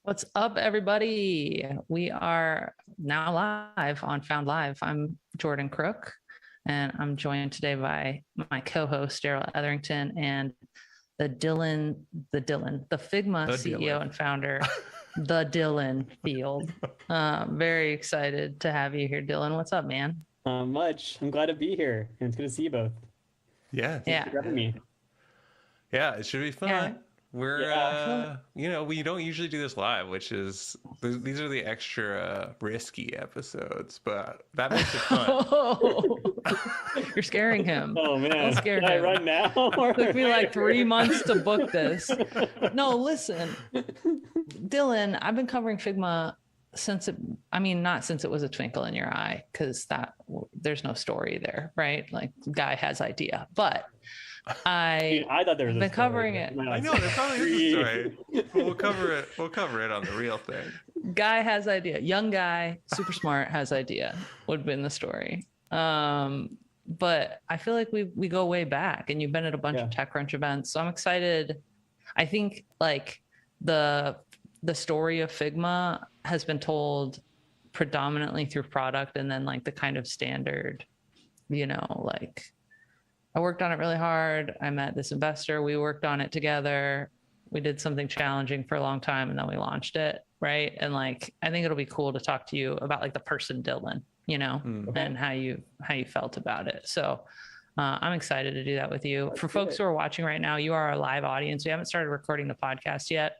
What's up, everybody? We are now live on Found Live. I'm Jordan Crook, and I'm joined today by my co-host Daryl Etherington and the Figma CEO and founder, the Dylan Field. Very excited to have you here, Dylan. What's up, man? Much. I'm glad to be here, and it's good to see you both. Yeah. Thanks for having me. Yeah, it should be fun. Yeah. We don't usually do this live, which is these are the extra risky episodes, but that makes it fun. You're scaring him. Oh man, don't scare Should I him. run now? It took me like 3 months to book this. No, listen, Dylan, I've been covering Figma not since it was a twinkle in your eye, because there's no story there, right? Like, guy has idea, but I thought there was been covering it. I know there probably is a story. But we'll cover it on the real thing. Guy has idea. Young guy, super smart, has idea would have been the story. But I feel like we go way back, and you've been at a bunch of TechCrunch events, so I'm excited. I think like the story of Figma has been told predominantly through product, and then like the kind of standard, like, I worked on it really hard. I met this investor. We worked on it together. We did something challenging for a long time, and then we launched it, right? And like, I think it'll be cool to talk to you about like the person Dylan, and how you felt about it. So I'm excited to do that with you. For folks who are watching right now, you are a live audience. We haven't started recording the podcast yet.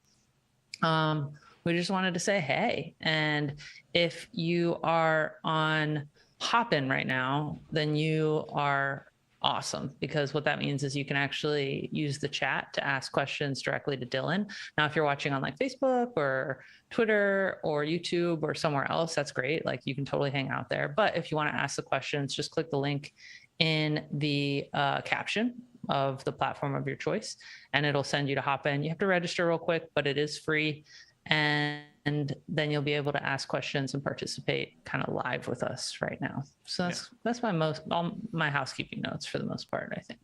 We just wanted to say hey. And if you are on Hopin right now, then you are awesome, because what that means is you can actually use the chat to ask questions directly to Dylan. Now, if you're watching on like Facebook or Twitter or YouTube or somewhere else, that's great. Like, you can totally hang out there. But if you want to ask the questions, just click the link in the caption of the platform of your choice, and it'll send you to Hopin. You have to register real quick, but it is free. And then you'll be able to ask questions and participate kind of live with us right now. So that's all my housekeeping notes for the most part, I think.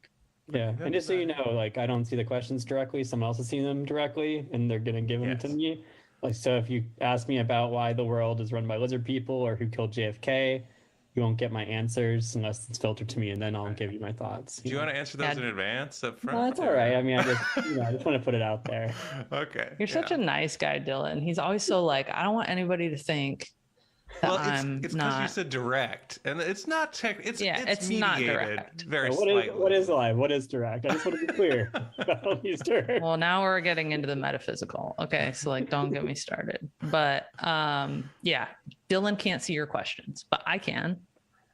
Yeah, and just so you know, like, I don't see the questions directly. Someone else is seeing them directly, and they're gonna give them to me. Like, so if you ask me about why the world is run by lizard people or who killed JFK, you won't get my answers unless it's filtered to me, and then I'll give you my thoughts. Do you want to answer those in advance up front? No, that's all right. I mean, I just want to put it out there. Okay. You're such a nice guy, Dylan. He's always so like, I don't want anybody to think that it's because you said direct, and it's not it's mediated, not direct. Very slightly. What is live? What is direct? I just want to be clear about these terms. Well, now we're getting into the metaphysical. Okay, so like, don't get me started. But Dylan can't see your questions, but I can,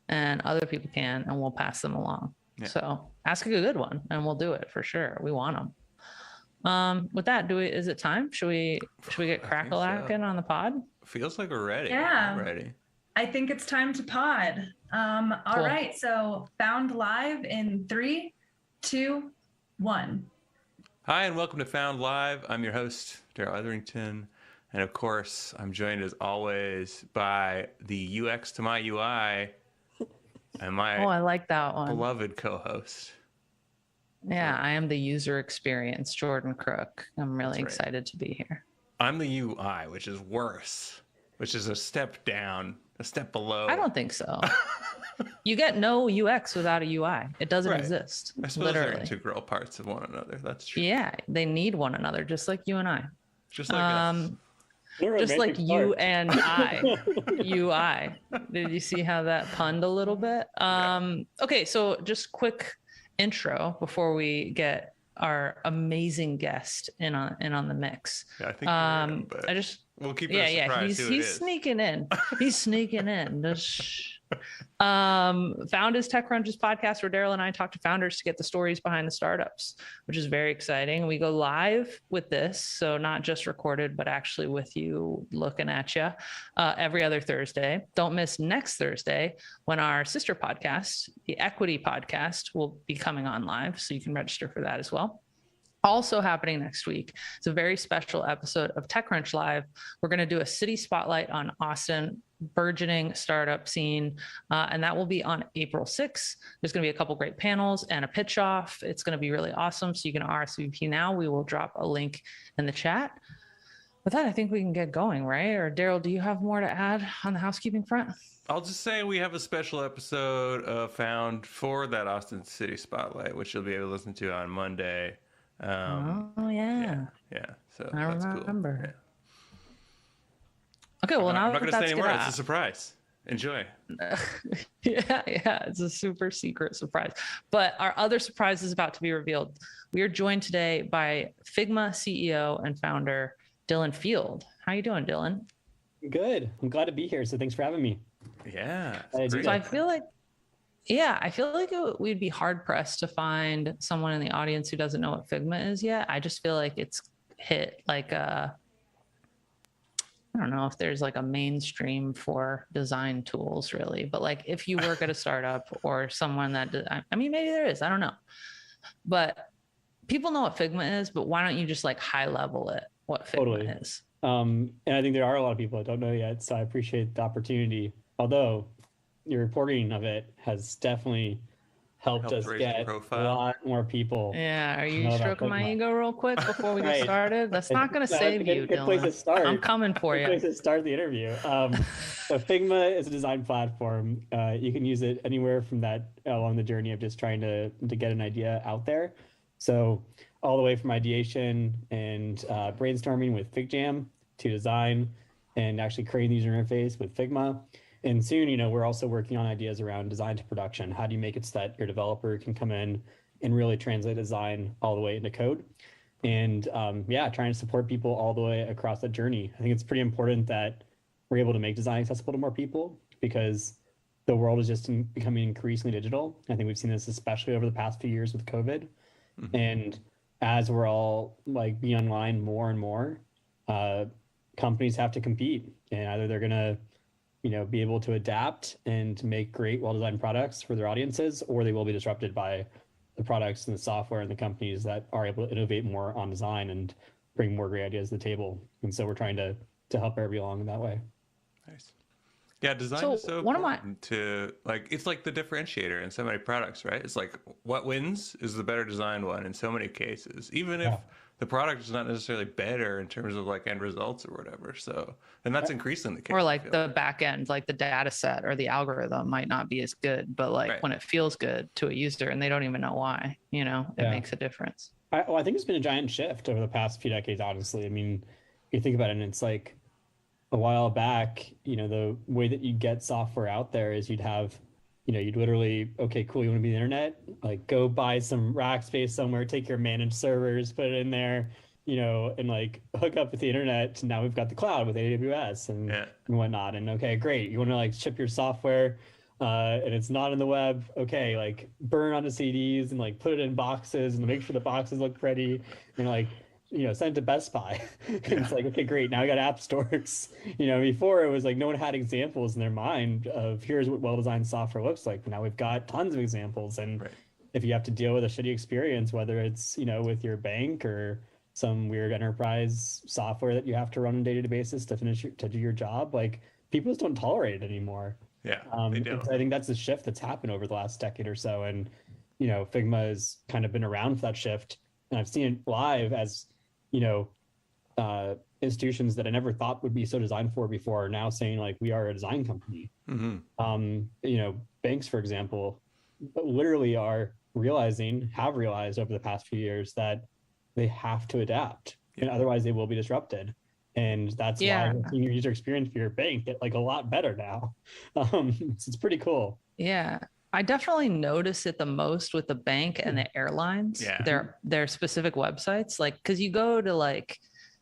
and other people can, and we'll pass them along. Yeah. So ask a good one, and we'll do it for sure. We want them. With that, is it time? Should we get crack-a-lackin' on the pod? Feels like we're ready. Yeah. I'm ready. I think it's time to pod. All right. So Found Live in 3, 2, 1. Hi, and welcome to Found Live. I'm your host, Daryl Etherington. And of course, I'm joined as always by the UX to my UI and my I like that one. Beloved co-host. Yeah, I am the user experience, Jordan Crook. I'm really excited to be here. I'm the UI, which is worse, which is a step down, a step below. I don't think so. You get no UX without a UI. It doesn't exist. I suppose they're integral parts of one another. That's true. Yeah, they need one another, just like you and I. Just like us. Just like you and I. UI. Did you see how that punned a little bit? Okay, so just quick intro before we get our amazing guest in on the mix. Yeah, I think but we'll keep it a surprise. He's sneaking in. He's sneaking in. Found is TechCrunch's podcast, where Daryl and I talk to founders to get the stories behind the startups, which is very exciting. We go live with this, so not just recorded, but actually with you looking at you every other Thursday. Don't miss next Thursday when our sister podcast, the Equity Podcast, will be coming on live, so you can register for that as well. Also happening next week, it's a very special episode of TechCrunch Live. We're going to do a city spotlight on Austin, burgeoning startup scene, and that will be on April 6th. There's going to be a couple great panels and a pitch off. It's going to be really awesome, so you can RSVP now. We will drop a link in the chat. With that, I think we can get going, right? Or Daryl, do you have more to add on the housekeeping front? I'll just say we have a special episode of Found for that Austin City Spotlight, which you'll be able to listen to on Monday. Oh yeah. So I that's remember. cool. Yeah. Okay, well, now I'm not going to say anymore. It's a out. surprise. Enjoy. Yeah, it's a super secret surprise. But our other surprise is about to be revealed. We are joined today by Figma CEO and founder Dylan Field. How you doing, Dylan? Good. I'm glad to be here. So thanks for having me. Yeah. So I feel like we'd be hard pressed to find someone in the audience who doesn't know what Figma is yet. I just feel like it's hit like I don't know if there's like a mainstream for design tools really, but like if you work at a startup or someone that, I mean, maybe there is, I don't know, but people know what Figma is, but why don't you just like high level it, what Figma is? And I think there are a lot of people that don't know yet. So I appreciate the opportunity. Although your reporting of it has definitely helped us get a lot more people. Yeah, are you stroking my ego real quick before we get started? That's not going to save you, good Dylan. Place to start. I'm coming for you. Good place to start the interview. So Figma is a design platform. You can use it anywhere from that along the journey of just trying to get an idea out there. So all the way from ideation and brainstorming with FigJam to design and actually creating the user interface with Figma. And soon, we're also working on ideas around design to production. How do you make it so that your developer can come in and really translate design all the way into code? And trying to support people all the way across that journey. I think it's pretty important that we're able to make design accessible to more people because the world is just becoming increasingly digital. I think we've seen this especially over the past few years with COVID. Mm-hmm. And as we're all like being online more and more, companies have to compete, and either they're going to be able to adapt and make great, well-designed products for their audiences, or they will be disrupted by the products and the software and the companies that are able to innovate more on design and bring more great ideas to the table. And so we're trying to help everybody along in that way. Nice. Yeah, design is so important to it's like the differentiator in so many products, right? It's like what wins is the better designed one in so many cases, even if the product is not necessarily better in terms of like end results or whatever. So, and that's increasingly the case. Or like the back end, like the data set or the algorithm might not be as good, but like when it feels good to a user and they don't even know why, it makes a difference. I think it's been a giant shift over the past few decades, honestly. I mean, you think about it and it's like a while back, the way that you get software out there is you'd have you'd literally, okay, cool, you want to be the internet? Like, go buy some rack space somewhere, take your managed servers, put it in there, and like hook up with the internet. Now we've got the cloud with AWS and whatnot. And okay, great. You want to like ship your software and it's not in the web. Okay, like burn onto CDs and like put it in boxes and make sure the boxes look pretty and like, send it to Best Buy. It's like, okay, great. Now I got app stores. Before it was like no one had examples in their mind of here's what well-designed software looks like. Now we've got tons of examples. And if you have to deal with a shitty experience, whether it's, with your bank or some weird enterprise software that you have to run on a day-to-day basis to do your job, like people just don't tolerate it anymore. Yeah, they don't. I think that's the shift that's happened over the last decade or so. And, Figma has kind of been around for that shift. And I've seen it live as, institutions that I never thought would be so designed for before are now saying like, we are a design company. Mm-hmm. Banks, for example, literally have realized over the past few years that they have to adapt and otherwise they will be disrupted. And that's why the senior user experience for your bank get like a lot better now. So it's pretty cool. Yeah. I definitely notice it the most with the bank and the airlines, their specific websites, like, cause you go to like,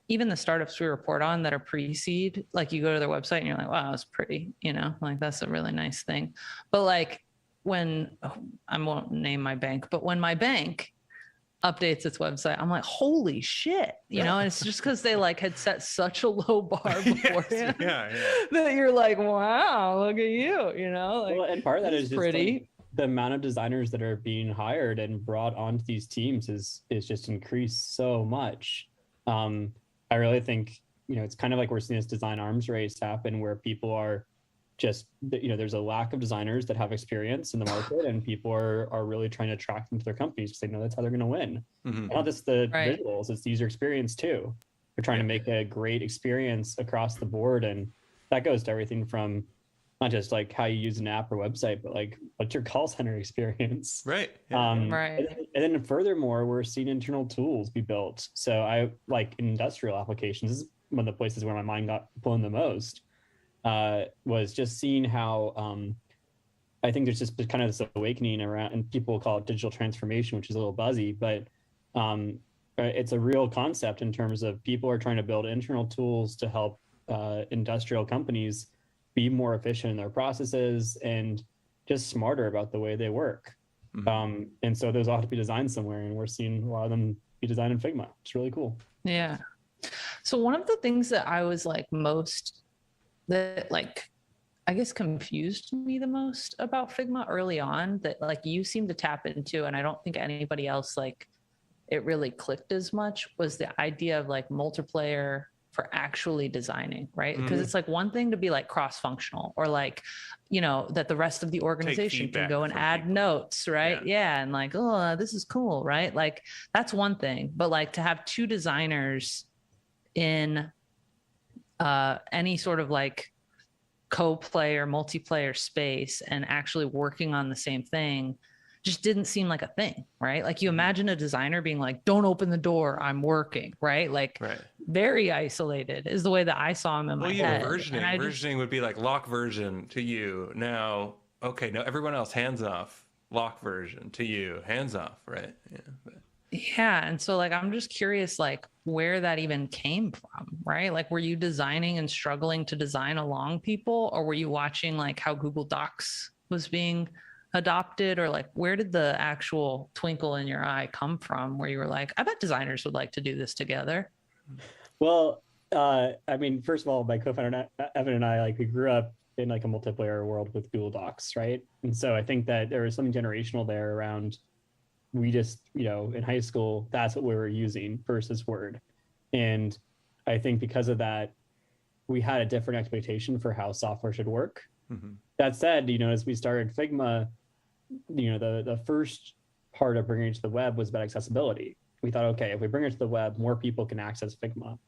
even the startups we report on that are pre-seed, like you go to their website and you're like, wow, it's pretty, like that's a really nice thing. But like I won't name my bank, but when my bank updates its website, I'm like, holy shit, and it's just because they like had set such a low bar beforehand that you're like, wow, look at you, like, well, and part of that is just pretty. Like, the amount of designers that are being hired and brought onto these teams is just increased so much. I really think, it's kind of like we're seeing this design arms race happen where people are just, there's a lack of designers that have experience in the market and people are really trying to attract them to their companies because they know that's how they're going to win. Mm-hmm. Not just the visuals, it's the user experience too. They're trying to make a great experience across the board. And that goes to everything from not just like how you use an app or website, but like what's your call center experience? Right. Right. And then furthermore, we're seeing internal tools be built. So I like industrial applications. This is one of the places where my mind got blown the most, was just seeing how I think there's just kind of this awakening around, and people call it digital transformation, which is a little buzzy, but it's a real concept in terms of people are trying to build internal tools to help industrial companies be more efficient in their processes and just smarter about the way they work. And so those ought to be designed somewhere, and we're seeing a lot of them be designed in Figma. It's really cool. Yeah. So one of the things that I was like I guess confused me the most about Figma early on, that like you seem to tap into, and I don't think anybody else like it really clicked as much, was the idea of like multiplayer for actually designing, right? Because it's like one thing to be like cross-functional, or like, you know, that the rest of the organization can go and add notes, right? Yeah. And like, oh, this is cool, right? Like that's one thing. But like to have two designers in any sort of like co-player, multiplayer space and actually working on the same thing just didn't seem like a thing, right? Like you imagine a designer being like, don't open the door, I'm working, right? Like very isolated is the way that I saw him in my head. Versioning would be like lock version to you. Now, okay, now everyone else hands off, lock version to you, hands off, right? Yeah. And so like, I'm just curious, like where that even came from, right? Like, were you designing and struggling to design along people, or were you watching like how Google Docs was being adopted, or like where did the actual twinkle in your eye come from where you were like, I bet designers would like to do this together? Well, I mean, first of all, my co-founder Evan and I, like, we grew up in like a multiplayer world with Google Docs, right? And so I think that there was something generational there around, we just, you know, in high school, that's what we were using versus Word. And I think because of that, we had a different expectation for how software should work. That said, you know, as we started Figma, you know, the first part of bringing it to the web was about accessibility. We thought, okay, if we bring it to the web, more people can access Figma.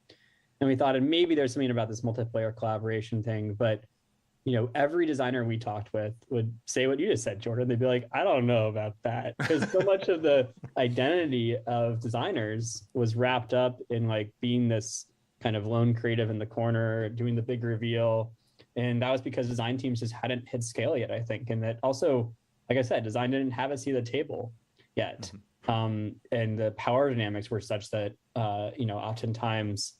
And we thought, and maybe there's something about this multiplayer collaboration thing, but, you know, every designer we talked with would say what you just said, Jordan. They'd be like, I don't know about that. Because so much of the identity of designers was wrapped up in like being this kind of lone creative in the corner, doing the big reveal. And that was because design teams just hadn't hit scale yet, I think. And that also, like I said, design didn't have a seat at the table yet. And the power dynamics were such that, you know, oftentimes,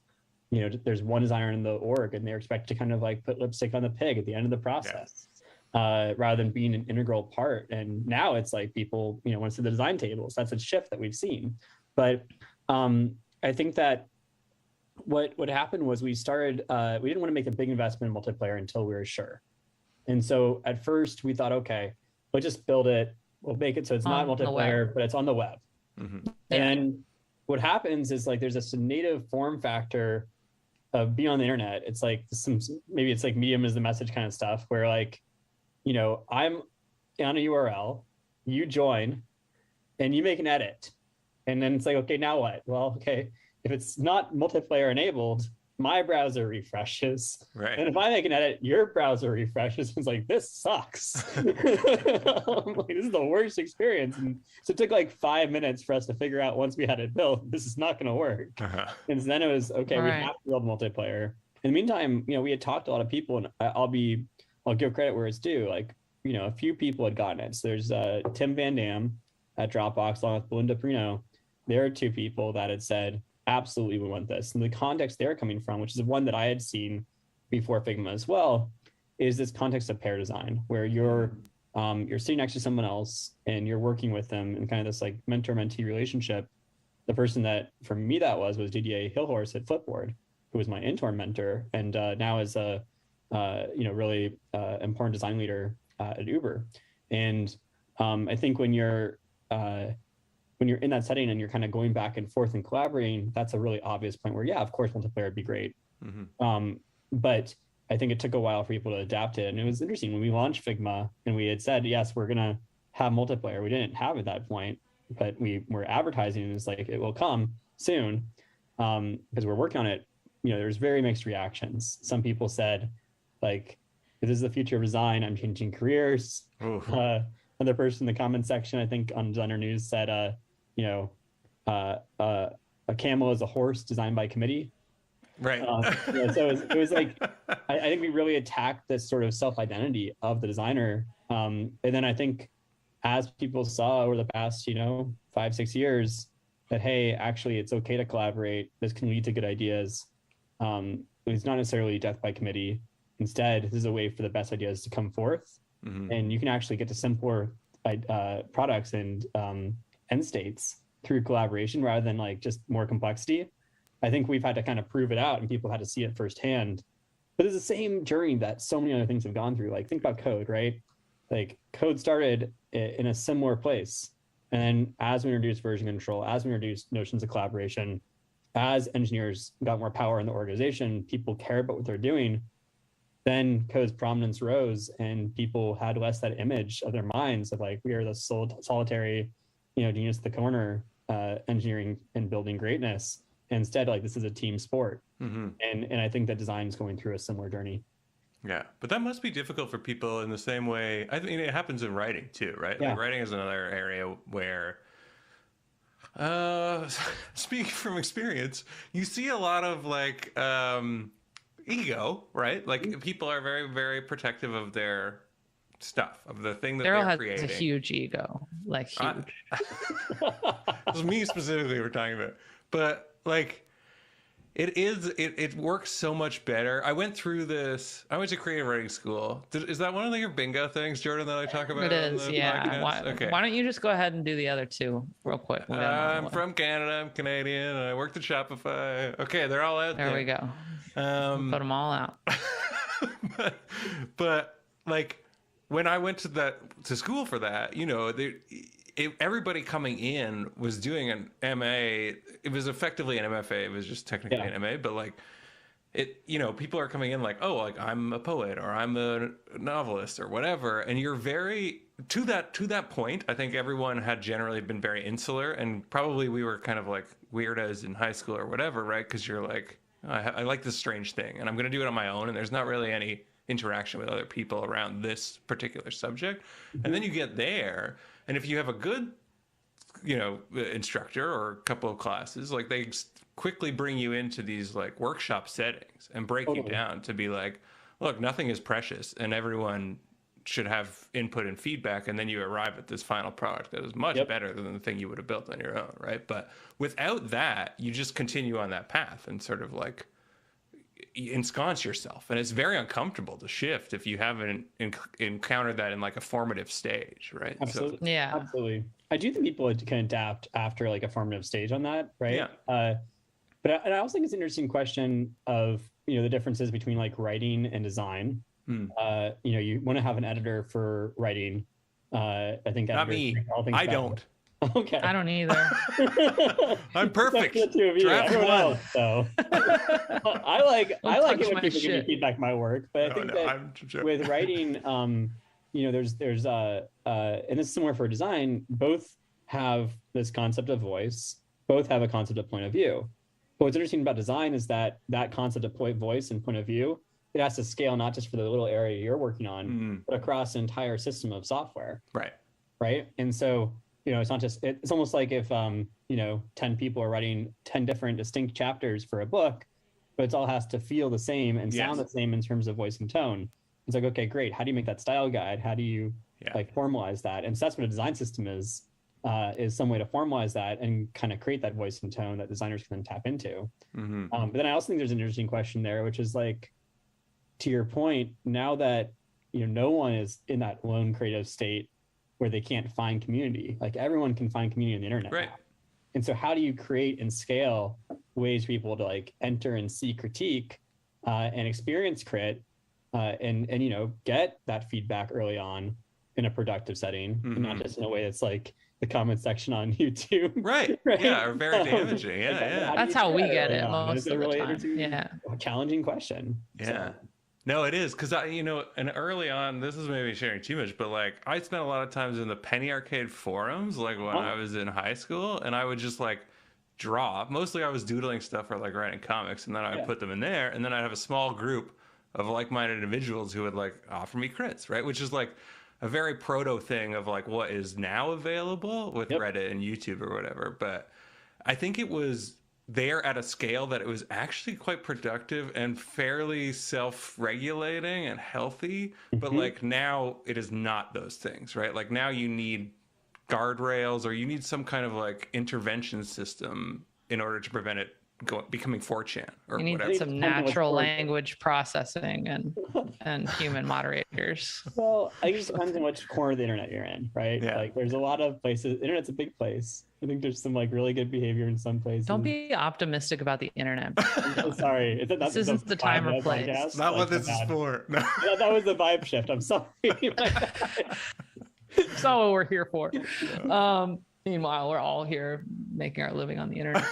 you know, there's one designer in the org and they're expected to kind of like put lipstick on the pig at the end of the process, rather than being an integral part. And now it's like people, you know, want to see the design tables. That's a shift that we've seen. But I think that what happened was we started, we didn't want to make a big investment in multiplayer until we were sure. And so at first we thought, okay, we'll just build it. We'll make it so it's not multiplayer, but it's on the web. And what happens is like there's this native form factor of being on the internet. It's like maybe it's like medium is the message kind of stuff where like, you know, I'm on a URL, you join, and you make an edit. And then it's like, okay, now what? Well, okay, if it's not multiplayer enabled, my browser refreshes. Right. And if I make an edit, your browser refreshes. It's like, this sucks. I'm like, this is the worst experience. And so it took like 5 minutes for us to figure out, once we had it built, this is not going to work. And so then it was, okay, we have to build multiplayer. In the meantime, you know, we had talked to a lot of people, and I'll give credit where it's due. Like, you know, a few people had gotten it. So there's Tim Van Dam at Dropbox, along with Belinda Prino. There are two people that had said, absolutely, we want this. And the context they're coming from, which is one that I had seen before Figma as well, is this context of pair design, where you're sitting next to someone else and you're working with them in kind of this like mentor-mentee relationship. The person that, for me, that was Didier Hillhorst at Flipboard, who was my intern mentor, and now is a you know, really important design leader at Uber. And I think when you're in that setting and you're kind of going back and forth and collaborating, that's a really obvious point where, yeah, of course, multiplayer would be great. But I think it took a while for people to adapt it. And it was interesting when we launched Figma and we had said, yes, we're going to have multiplayer. We didn't have at that point, but we were advertising, and it's like, it will come soon. because we're working on it, there's very mixed reactions. Some people said, like, this is the future of design, I'm changing careers. Another person in the comment section, I think on Designer News, said, a camel is a horse designed by committee. Right. So it was like, I think we really attacked this sort of self-identity of the designer. And then I think as people saw over the past, 5-6 years, that, hey, actually it's okay to collaborate. This can lead to good ideas. It's not necessarily death by committee. Instead, this is a way for the best ideas to come forth. And you can actually get to simpler products and end states through collaboration rather than like just more complexity. I think we've had to kind of prove it out and people had to see it firsthand. But it's the same journey that so many other things have gone through. Like, think about code, right? Like, code started in a similar place. And then as we introduced version control, as we introduced notions of collaboration, as engineers got more power in the organization, people care about what they're doing, then code's prominence rose and people had less that image of their minds of like, we are the solitary, genius at the corner, engineering and building greatness. And instead, like, this is a team sport. And I think that design is going through a similar journey. Yeah, but that must be difficult for people in the same way. I mean, it happens in writing too, right? Yeah. Like, writing is another area where, speaking from experience, you see a lot of like ego, right? Like, people are very, very protective of their stuff, of the thing that they're creating. Daryl has a huge ego, like huge. It's me specifically we're talking about, but like, it works so much better. I went through this. I went to creative writing school. Is that one of your bingo things, Jordan, that I talk about? It is, yeah. Why don't you just go ahead and do the other two real quick? I'm from Canada. I'm Canadian. And I worked at Shopify. Okay, they're all out there. There we go. Put them all out. but like, when I went to school for that, everybody coming in was doing an MA. It was effectively an MFA. It was just technically an MA, but like, people are coming in like, oh, like, I'm a poet or I'm a novelist or whatever. And you're very, to that point, I think everyone had generally been very insular, and probably we were kind of like weirdos in high school or whatever, right? Because you're like, I like this strange thing and I'm going to do it on my own. And there's not really any interaction with other people around this particular subject. And then you get there, and if you have a good, instructor or a couple of classes, like, they quickly bring you into these like workshop settings and break you down to be like, look, nothing is precious and everyone should have input and feedback. And then you arrive at this final product that is much better than the thing you would have built on your own. Right. But without that, you just continue on that path and sort of like ensconce yourself, and it's very uncomfortable to shift if you haven't encountered that in like a formative stage, right? Absolutely. So, yeah, absolutely. I do think people can adapt after like a formative stage on that, right? Yeah. But I also think it's an interesting question of the differences between like writing and design. You want to have an editor for writing. I think not me. I don't. Okay. I don't either. I'm perfect. The two of you. Draft one. Else, so. I like it when people give me feedback my work, but I think that with writing, there's and this is similar for design. Both have this concept of voice. Both have a concept of point of view. But what's interesting about design is that concept of voice and point of view, it has to scale not just for the little area you're working on, but across an entire system of software. Right. And so, it's not just, it's almost like if, 10 people are writing 10 different distinct chapters for a book, but it all has to feel the same and sound the same in terms of voice and tone. It's like, okay, great. How do you make that style guide? How do you like formalize that? And so that's what a design system is some way to formalize that and kind of create that voice and tone that designers can then tap into. But then I also think there's an interesting question there, which is like, to your point, now that, no one is in that lone creative state where they can't find community. Like, everyone can find community on the internet. Right. Now. And so how do you create and scale ways for people to like enter and see critique and experience crit and get that feedback early on in a productive setting, and not just in a way that's like the comment section on YouTube. Right. Yeah, or very damaging. Yeah. That's how we get it most of the time. Yeah. A challenging question. Yeah. So. No, it is, because and early on, this is maybe sharing too much, but like, I spent a lot of times in the Penny Arcade forums, like when I was in high school, and I would just like draw. Mostly I was doodling stuff or like writing comics, and then I put them in there, and then I'd have a small group of like-minded individuals who would like offer me crits, right? Which is like a very proto thing of like what is now available with Reddit and YouTube or whatever. But I think it was there at a scale that it was actually quite productive and fairly self-regulating and healthy. But like now it is not those things, right? Like now you need guardrails, or you need some kind of like intervention system in order to prevent it becoming 4chan or you need whatever. Some natural language processing and human moderators. Well, I guess it depends on which corner of the internet you're in, right? Yeah. Like there's a lot of places. Internet's a big place. I think there's some like really good behavior in some places. Don't be optimistic about the internet. I'm sorry. This isn't the time or place. Podcast? Not what this is for. No. That was the vibe shift. I'm sorry. That's not what we're here for. Meanwhile, we're all here making our living on the internet.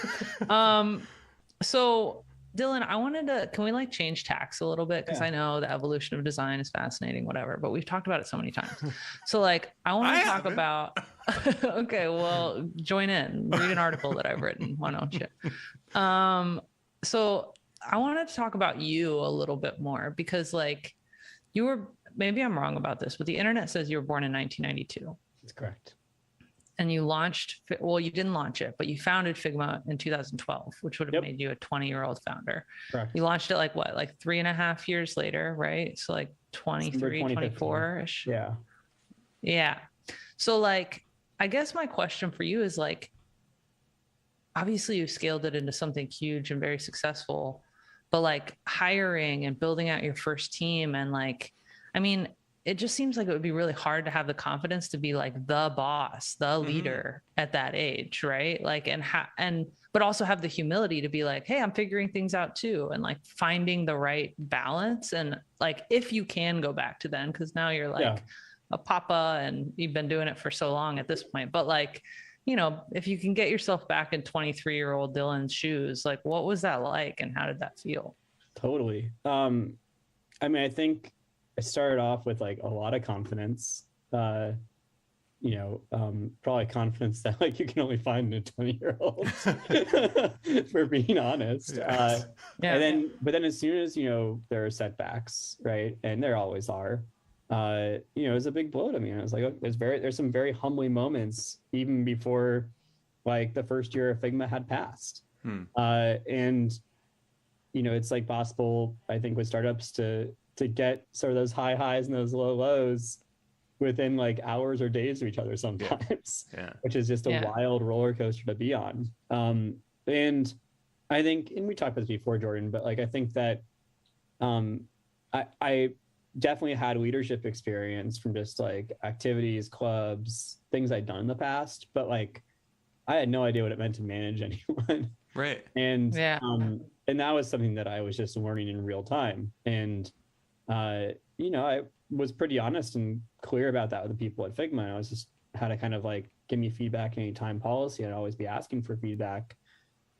So Dylan, can we like change tacks a little bit? Because I know the evolution of design is fascinating, whatever, but we've talked about it so many times. So like, I want to talk about, okay, well, join in, read an article that I've written. Why don't you? So I wanted to talk about you a little bit more, because like maybe I'm wrong about this, but the internet says you were born in 1992. That's correct. And you didn't launch it, but you founded Figma in 2012, which would have made you a 20-year-old founder. Correct. You launched it like 3.5 years later, right? So like 23, 24-ish. Yeah. Yeah. So like, I guess my question for you is like, obviously you've scaled it into something huge and very successful, but like hiring and building out your first team and like, I mean, it just seems like it would be really hard to have the confidence to be like the boss, the leader at that age, right? Like, but also have the humility to be like, hey, I'm figuring things out too, and like finding the right balance. And like, if you can go back to then, because now you're like a papa and you've been doing it for so long at this point, but like, you know, if you can get yourself back in 23-year-old Dylan's shoes, like what was that like and how did that feel? Totally. I mean, I think I started off with like a lot of confidence, probably confidence that like you can only find in a 20-year-old, for being honest. But then as soon as, there are setbacks, right? And there always are, it was a big blow to me. And I was like, there's some very humbling moments even before like the first year of Figma had passed. And, it's like possible, I think, with startups to get sort of those high highs and those low lows within like hours or days of each other sometimes, which is just a wild roller coaster to be on. And I think, and we talked about this before, Jordan, but like, I think that I definitely had leadership experience from just like activities, clubs, things I'd done in the past, but like, I had no idea what it meant to manage anyone. Right. And that was something that I was just learning in real time. And I was pretty honest and clear about that with the people at Figma. I was just had to kind of like give me feedback anytime policy. I'd always be asking for feedback.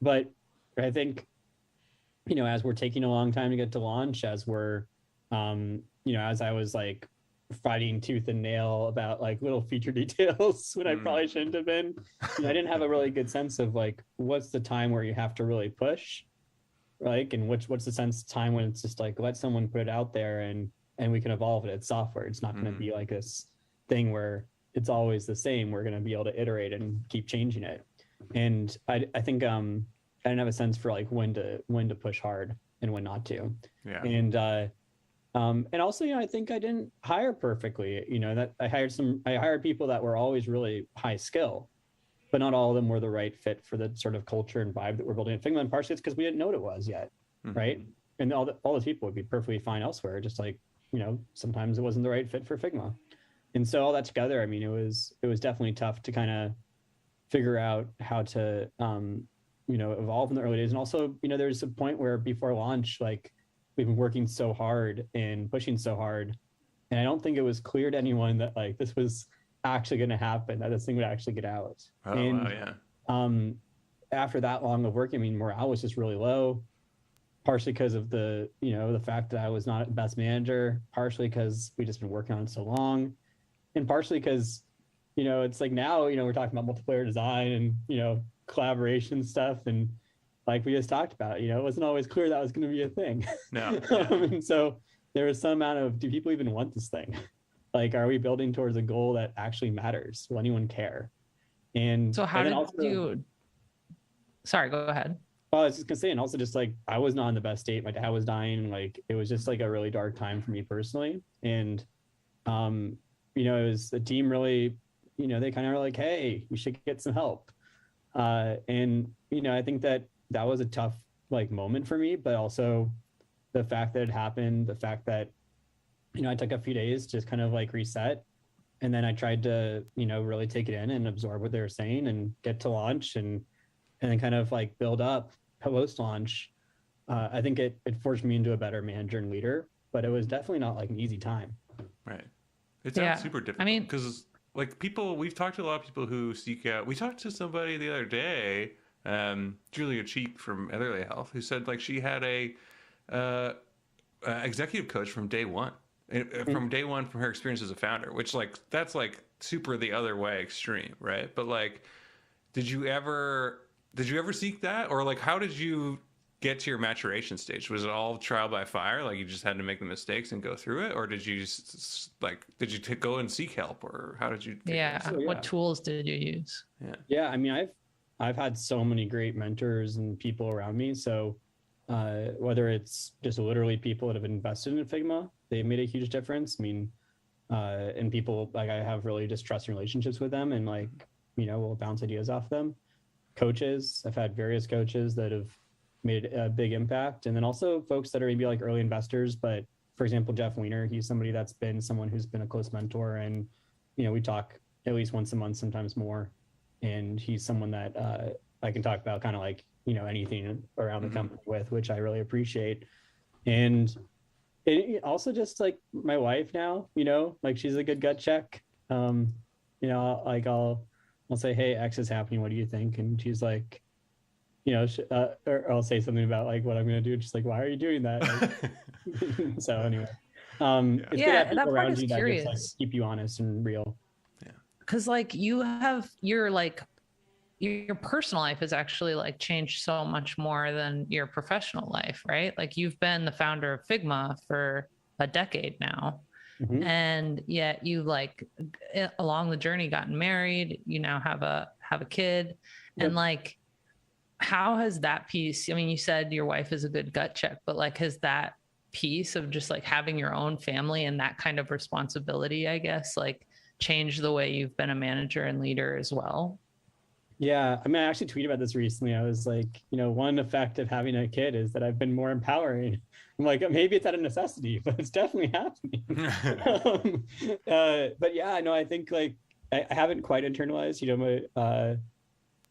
But I think, as we're taking a long time to get to launch, as we're, as I was like fighting tooth and nail about like little feature details when I probably shouldn't have been, I didn't have a really good sense of like, what's the time where you have to really push, like, and what's the sense of time when it's just like, let someone put it out there and we can evolve it. It's software. It's not going to be like this thing where it's always the same. We're going to be able to iterate and keep changing it. And I think I didn't have a sense for like when to push hard and when not to. Yeah. And also, I think I didn't hire perfectly. That I hired people that were always really high skill, but not all of them were the right fit for the sort of culture and vibe that we're building at Figma. And partially it's because we didn't know what it was yet, right? And all those people would be perfectly fine elsewhere. Just like, sometimes it wasn't the right fit for Figma. And so all that together, I mean, it was definitely tough to kind of figure out how to, evolve in the early days. And also, there's a point where before launch, like we've been working so hard and pushing so hard. And I don't think it was clear to anyone that like this was actually going to happen, that this thing would actually get out. After that long of work, I mean, morale was just really low, partially because of the fact that I was not the best manager, partially because we just been working on it so long, and partially because, it's like now, we're talking about multiplayer design and, collaboration stuff. And like we just talked about, you know, it wasn't always clear that was going to be a thing. No. And so there was some amount of, do people even want this thing? Like, are we building towards a goal that actually matters? Will anyone care? And so how did you, sorry, go ahead. Well, I was just gonna say, and also just like, I was not in the best state. My dad was dying. Like, it was just like a really dark time for me personally. And, you know, it was the team really, you know, they kind of were like, hey, we should get some help. And, you know, I think that was a tough like moment for me, but also the fact that it happened, the fact that, you know, I took a few days to just kind of like reset. And then I tried to, you know, really take it in and absorb what they were saying and get to launch and then kind of like build up post launch. I think it forced me into a better manager and leader, but it was definitely not like an easy time. Right. It sounds super difficult. I mean, because like we've talked to a lot of people who seek out, we talked to somebody the other day, Julia Cheek from Etherly Health, who said like she had a executive coach from day one. From day one, from her experience as a founder, which like that's like super the other way extreme, right? But like, did you ever seek that, or like how did you get to your maturation stage? Was it all trial by fire, like you just had to make the mistakes and go through it, or did you go and seek help, or how did you? What tools did you use? Yeah. I mean, I've had so many great mentors and people around me. So whether it's just literally people that have invested in Figma, they've made a huge difference. I mean, and people like I have really just trusting relationships with them, and like, you know, we'll bounce ideas off them. Coaches, I've had various coaches that have made a big impact, and then also folks that are maybe like early investors. But for example, Jeff Weiner, he's somebody that's been someone who's been a close mentor, and you know, we talk at least once a month, sometimes more. And he's someone that I can talk about kind of like, you know, anything around the company with, which I really appreciate. And it also just like my wife now, you know, like she's a good gut check. You know, like I'll say, hey, X is happening. What do you think? And she's like, you know, or I'll say something about like what I'm going to do. And she's like, why are you doing that? Like, so anyway, it's good to have people around you that just like keep you honest and real. Yeah. Cause like your personal life has actually like changed so much more than your professional life, right? Like you've been the founder of Figma for a decade now. Mm-hmm. And yet you like along the journey gotten married, you now have a kid. Yep. And like, how has that piece, I mean, you said your wife is a good gut check, but like, has that piece of just like having your own family and that kind of responsibility, I guess, like changed the way you've been a manager and leader as well? Yeah, I mean, I actually tweeted about this recently. I was like, you know, one effect of having a kid is that I've been more empowering. I'm like, maybe it's out of necessity, but it's definitely happening. But yeah, no, I think like I haven't quite internalized. You know,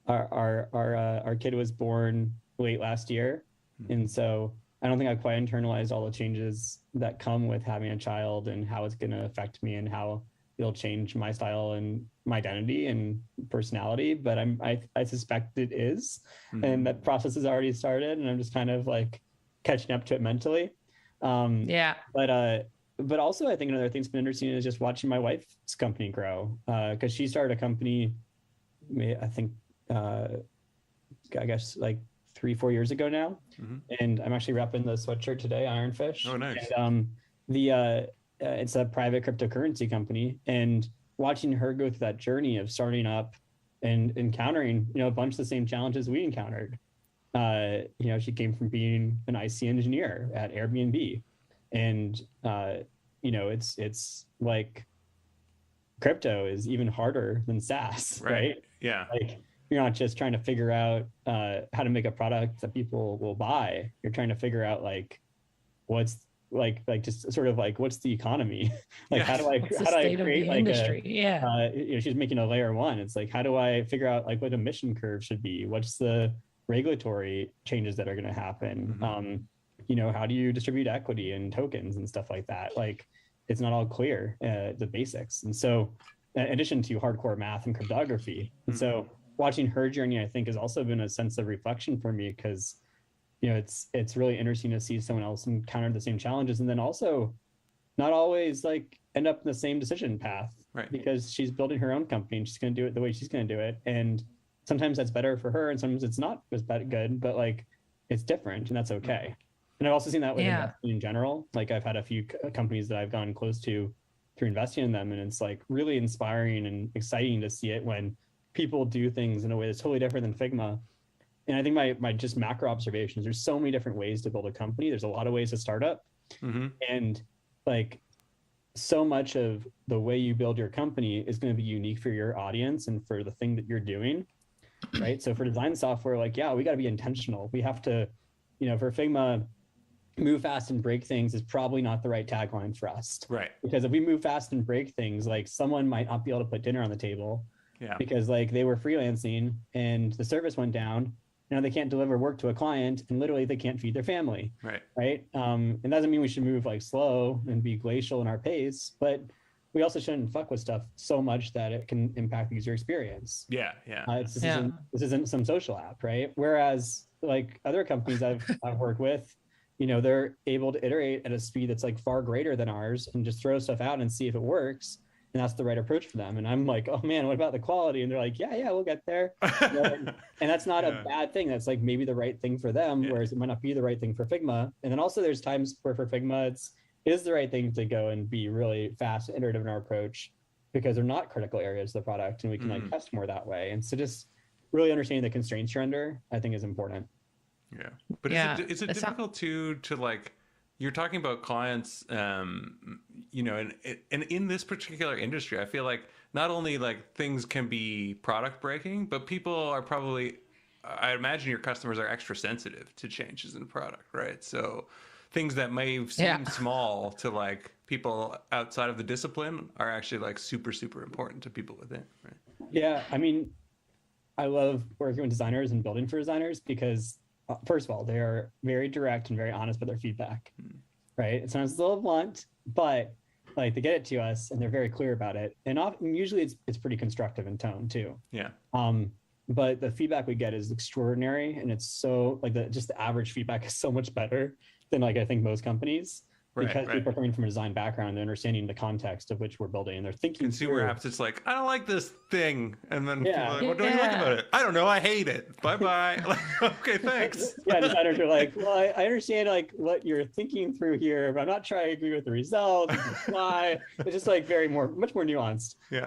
our kid was born late last year, and so I don't think I've quite internalized all the changes that come with having a child and how it's going to affect me and how it'll change my style and my identity and personality, but I suspect it is, and that process has already started, and I'm just kind of like catching up to it mentally. But also I think another thing's been interesting is just watching my wife's company grow, because she started a company, I think, I guess like 3-4 years ago now, and I'm actually repping the sweatshirt today, Ironfish. Oh, nice. And, it's a private cryptocurrency company, and watching her go through that journey of starting up and encountering, you know, a bunch of the same challenges we encountered. You know, she came from being an IC engineer at Airbnb, and you know, it's like crypto is even harder than SaaS, right? Yeah. Like you're not just trying to figure out how to make a product that people will buy. You're trying to figure out like what's like just sort of like what's the economy, like how do I create like industry? You know, she's making a layer one. It's like, how do I figure out like what a mission curve should be? What's the regulatory changes that are going to happen? You know, how do you distribute equity and tokens and stuff like that? Like it's not all clear, the basics. And so in addition to hardcore math and cryptography, and so watching her journey, I think, has also been a sense of reflection for me, because you know, it's really interesting to see someone else encounter the same challenges, and then also not always like end up in the same decision path, right? Because she's building her own company and she's going to do it the way she's going to do it. And sometimes that's better for her and sometimes it's not as good, but like it's different and that's okay. And I've also seen that with investing in general. Like I've had a few companies that I've gone close to through investing in them, and it's like really inspiring and exciting to see it when people do things in a way that's totally different than Figma. And I think my just macro observations, there's so many different ways to build a company. There's a lot of ways to start up. And like so much of the way you build your company is going to be unique for your audience and for the thing that you're doing. Right. So for design software, like, yeah, we got to be intentional. We have to, for Figma, move fast and break things is probably not the right tagline for us. Right. Because if we move fast and break things, like someone might not be able to put dinner on the table. Yeah. Because like they were freelancing and the service went down. They can't deliver work to a client and literally they can't feed their family. Right. Right. And doesn't mean we should move like slow and be glacial in our pace, but we also shouldn't fuck with stuff so much that it can impact the user experience. Yeah. This isn't some social app, right? Whereas like other companies I've worked with, they're able to iterate at a speed that's like far greater than ours and just throw stuff out and see if it works. And that's the right approach for them. And I'm like, oh man, what about the quality? And they're like, yeah, we'll get there. And that's not a bad thing. That's like maybe the right thing for them, whereas it might not be the right thing for Figma. And then also there's times where for Figma, it is the right thing to go and be really fast and iterative in our approach because they're not critical areas of the product and we can like test more that way. And so just really understanding the constraints you're under, I think is important. Yeah. But is it difficult to like, you're talking about clients, and in this particular industry, I feel like not only like things can be product breaking, but people are probably, I imagine your customers are extra sensitive to changes in product, right? So things that may seem small to like people outside of the discipline are actually like super, super important to people within, right? Yeah. I mean, I love working with designers and building for designers because first of all, they are very direct and very honest with their feedback, right? It sounds a little blunt, but like they get it to us and they're very clear about it. And often, usually it's pretty constructive in tone too. Yeah. But the feedback we get is extraordinary. And it's so like just the average feedback is so much better than like, I think most companies. Because people are coming from a design background, they're understanding the context of which we're building, and they're thinking. Consumer apps, it's like, I don't like this thing, and then people are like, what do you like about it? I don't know, I hate it. Bye bye. Like, okay, thanks. Designers are like, well, I understand like what you're thinking through here, but I'm not trying to agree with the result. Why? It's just like much more nuanced. Yeah.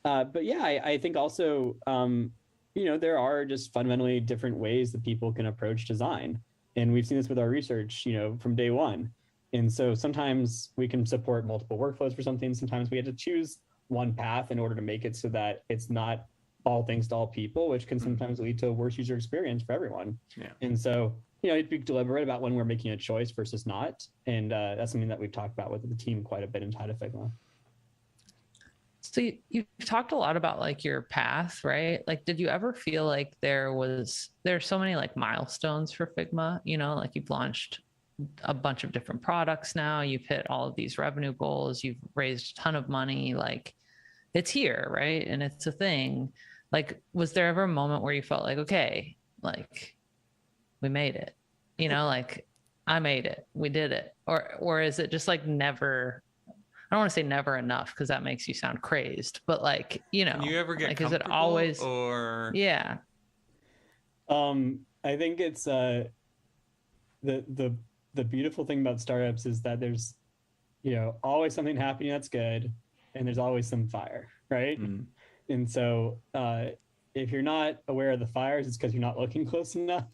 But yeah, I think also, there are just fundamentally different ways that people can approach design, and we've seen this with our research, from day one. And so sometimes we can support multiple workflows for something. Sometimes we have to choose one path in order to make it so that it's not all things to all people, which can sometimes lead to a worse user experience for everyone. Yeah. And so, you have to be deliberate about when we're making a choice versus not. And that's something that we've talked about with the team quite a bit inside of Figma. So you've talked a lot about like your path, right? Like, did you ever feel like there's so many like milestones for Figma, like you've launched a bunch of different products now, you've hit all of these revenue goals, you've raised a ton of money, like it's here, right? And it's a thing. Like, was there ever a moment where you felt like, okay, like we made it, like I made it, we did it? Or is it just like never, I don't want to say never enough because that makes you sound crazed, but like, Can you ever get like, comfortable, is it always, or? Yeah. I think it's the beautiful thing about startups is that there's, always something happening that's good, and there's always some fire, right? And so if you're not aware of the fires, it's because you're not looking close enough.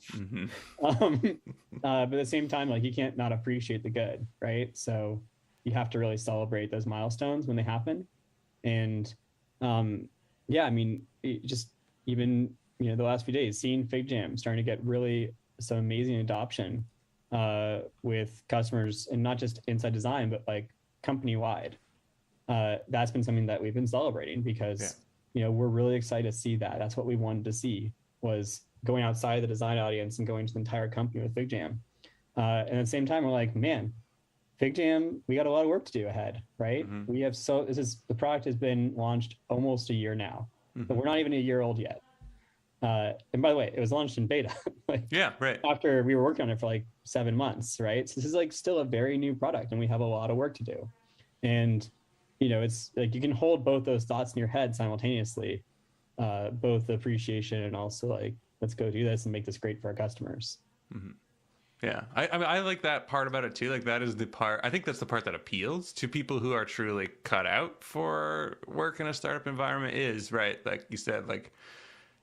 But at the same time, like you can't not appreciate the good, right? So you have to really celebrate those milestones when they happen. And I mean, just even the last few days, seeing FigJam starting to get really some amazing adoption with customers, and not just inside design, but like company wide. That's been something that we've been celebrating because, we're really excited to see that. That's what we wanted to see, was going outside the design audience and going to the entire company with FigJam. And at the same time, we're like, man, FigJam, we got a lot of work to do ahead, right? We have the product has been launched almost a year now, but we're not even a year old yet. And by the way, it was launched in beta. After we were working on it for like 7 months, right? So this is like still a very new product, and we have a lot of work to do. And it's like you can hold both those thoughts in your head simultaneously. both appreciation and also like, let's go do this and make this great for our customers. Mm-hmm. Yeah, I mean, I like that part about it too. Like that is the part, I think that's the part that appeals to people who are truly cut out for work in a startup environment is, right? Like you said, like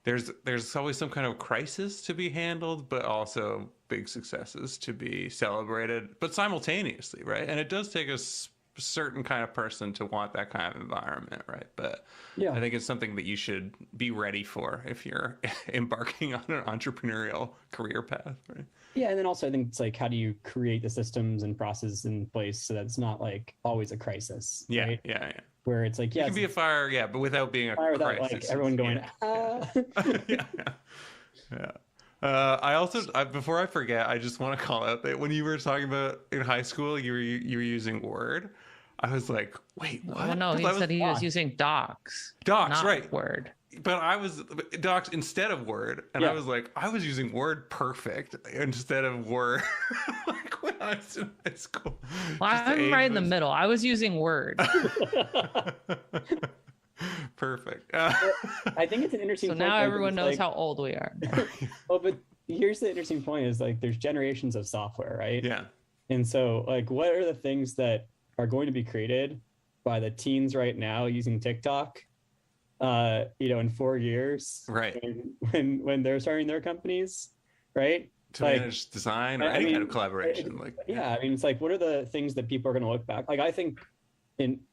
there's always some kind of crisis to be handled, but also big successes to be celebrated, but simultaneously, right? And it does take a certain kind of person to want that kind of environment, right? But yeah, I think it's something that you should be ready for if you're embarking on an entrepreneurial career path, right? Yeah, and then also I think it's like, how do you create the systems and processes in place so that it's not like always a crisis? Yeah, right? yeah. Where it's like, yeah, it can be a fire, yeah, but without being a fire crisis. Without, like everyone going, yeah. I also, before I forget, I just want to call out that when you were talking about in high school, you were using Word. I was like, wait, what? Well, no, he said he was using Docs. Docs, right? Word. But I was Docs instead of Word, and I was like, I was using Word Perfect instead of Word, like when I was in high school. Well, I'm right in the middle. I was using Word. Perfect. I think it's an interesting. So now everyone knows how old we are. Well, but here's the interesting point: is like there's generations of software, right? Yeah. And so, like, what are the things that are going to be created by the teens right now using TikTok? In 4 years, right? When they're starting their companies, right? To manage design or any kind of collaboration, it's like, what are the things that people are going to look back? Like, I think,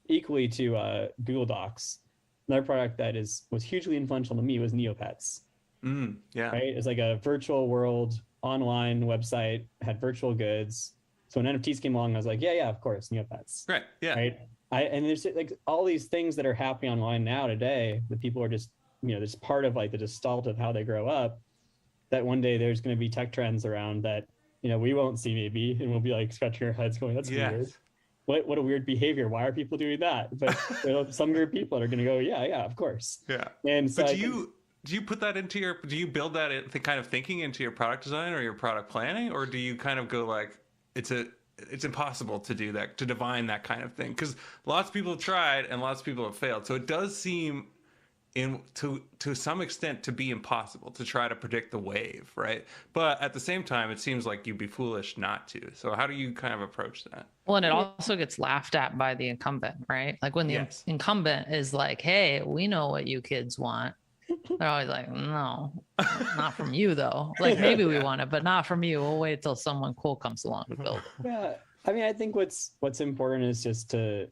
equally to Google Docs, another product that was hugely influential to me was Neopets. Yeah. Right. It's like a virtual world online website, had virtual goods. So when NFTs came along, I was like, yeah, of course, Neopets. Right. Yeah. Right. And there's like all these things that are happening online now today that people are just, just part of like the gestalt of how they grow up, that one day there's going to be tech trends around that, we won't see maybe, and we'll be like scratching our heads going, that's weird. What a weird behavior. Why are people doing that? But some group of people are going to go, yeah, of course. Yeah. And so but do you put that do you build that kind of thinking into your product design or your product planning? Or do you kind of go like, it's impossible to do that, to divine that kind of thing? Because lots of people have tried and lots of people have failed. So it does seem to some extent to be impossible to try to predict the wave, right? But at the same time, it seems like you'd be foolish not to. So how do you kind of approach that? Well, and it also gets laughed at by the incumbent, right? Like when the incumbent is like, hey, we know what you kids want. They're always like, no, not from you though. Like maybe we want it, but not from you. We'll wait till someone cool comes along to build it. Yeah. I mean, I think what's important is just to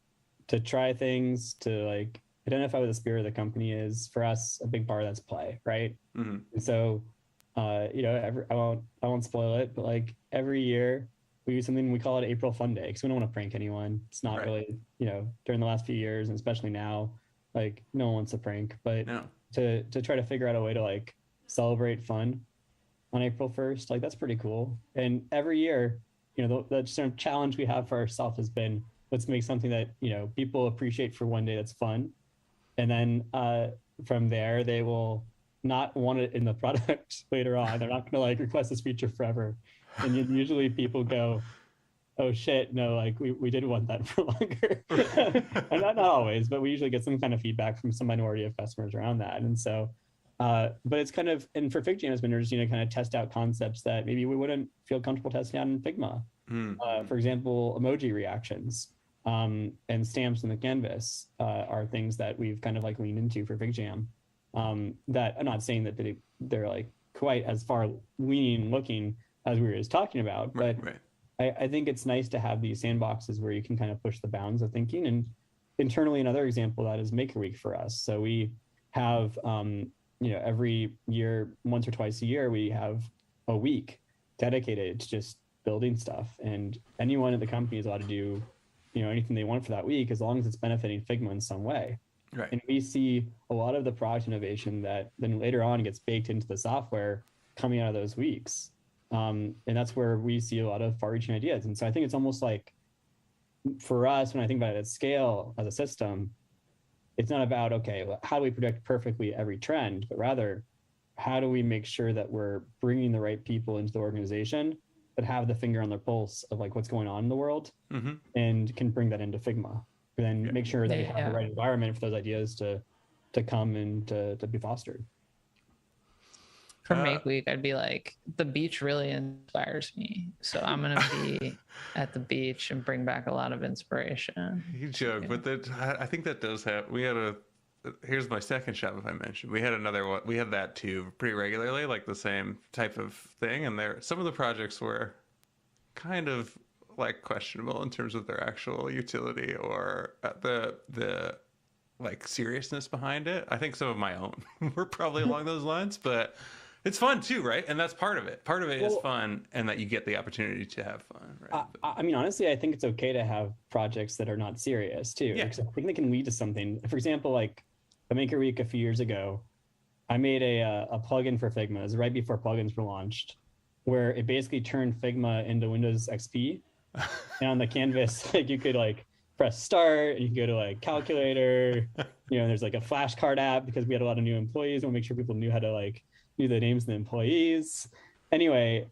try things, to like identify what the spirit of the company is. For us, a big part of that's play, right? Mm-hmm. And so, I won't spoil it, but like every year we do something, we call it April Fun Day, because we don't want to prank anyone. It's not really, during the last few years, and especially now, like no one wants to prank, but to try to figure out a way to like celebrate fun on April 1st, like that's pretty cool. And every year, the sort of challenge we have for ourselves has been, let's make something that, people appreciate for one day that's fun. And then from there, they will not want it in the product later on. They're not going to like request this feature forever. And usually people go, oh shit, no, like we did want that for longer. And not always, but we usually get some kind of feedback from some minority of customers around that. And so, but it's kind of, and for FigJam, it's been interesting to kind of test out concepts that maybe we wouldn't feel comfortable testing out in Figma. For example, emoji reactions. And stamps in the canvas are things that we've kind of like leaned into for FigJam. That I'm not saying that they're like quite as far leaning looking as we were just talking about, but I think it's nice to have these sandboxes where you can kind of push the bounds of thinking. And internally, another example of that is Maker Week for us. So we have, every year, once or twice a year, we have a week dedicated to just building stuff, and anyone at the company is allowed to do anything they want for that week, as long as it's benefiting Figma in some way. Right. And we see a lot of the product innovation that then later on gets baked into the software coming out of those weeks. And that's where we see a lot of far-reaching ideas. And so I think it's almost like, for us, when I think about it at scale as a system, it's not about, okay, how do we predict perfectly every trend, but rather, how do we make sure that we're bringing the right people into the organization that have the finger on their pulse of like what's going on in the world, and can bring that into Figma, and then make sure that we have the right environment for those ideas to come and to be fostered. For Make Week, I'd be like, the beach really inspires me. So I'm going to be at the beach and bring back a lot of inspiration. You joke, but I think that does have, here's my second Shopify mention. We had another one. We had that too pretty regularly, like the same type of thing. And some of the projects were kind of like questionable in terms of their actual utility or the like seriousness behind it. I think some of my own were probably along those lines, but it's fun too, right? And that's part of it. Part of it is fun, and that you get the opportunity to have fun, right? I mean, honestly, I think it's okay to have projects that are not serious too. Yeah. Because I think they can lead to something. For example, like a Maker Week a few years ago, I made a plugin for Figma. It was right before plugins were launched, where it basically turned Figma into Windows XP. And on the canvas, like you could like press start, and you can go to like calculator. There's like a flashcard app because we had a lot of new employees. We want to make sure people knew how to knew the names of the employees. Anyway,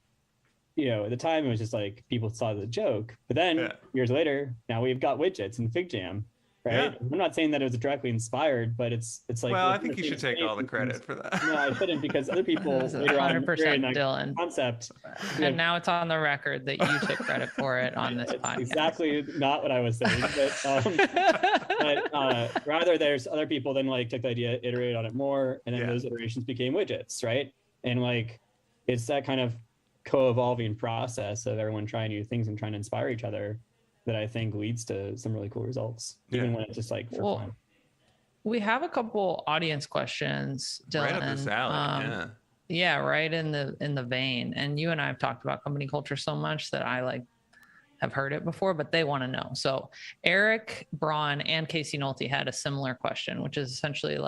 at the time it was just like people saw the joke, but then years later, now we've got widgets in FigJam, right? Yeah. I'm not saying that it was directly inspired, but it's like. Well, I think you should take all the credit for that. No, I shouldn't, because other people later 100% on Dylan concept. And now it's on the record that you took credit for it on this podcast. Exactly not what I was saying, but rather there's other people then took the idea, iterated on it more, and then those iterations became widgets, right? And it's that kind of co-evolving process of everyone trying new things and trying to inspire each other that I think leads to some really cool results, even when it's just for fun. We have a couple audience questions, Dylan. Right up this alley, yeah, right in the vein. And you and I have talked about company culture so much that I have heard it before, but they want to know. So Eric Braun and Casey Nolte had a similar question, which is essentially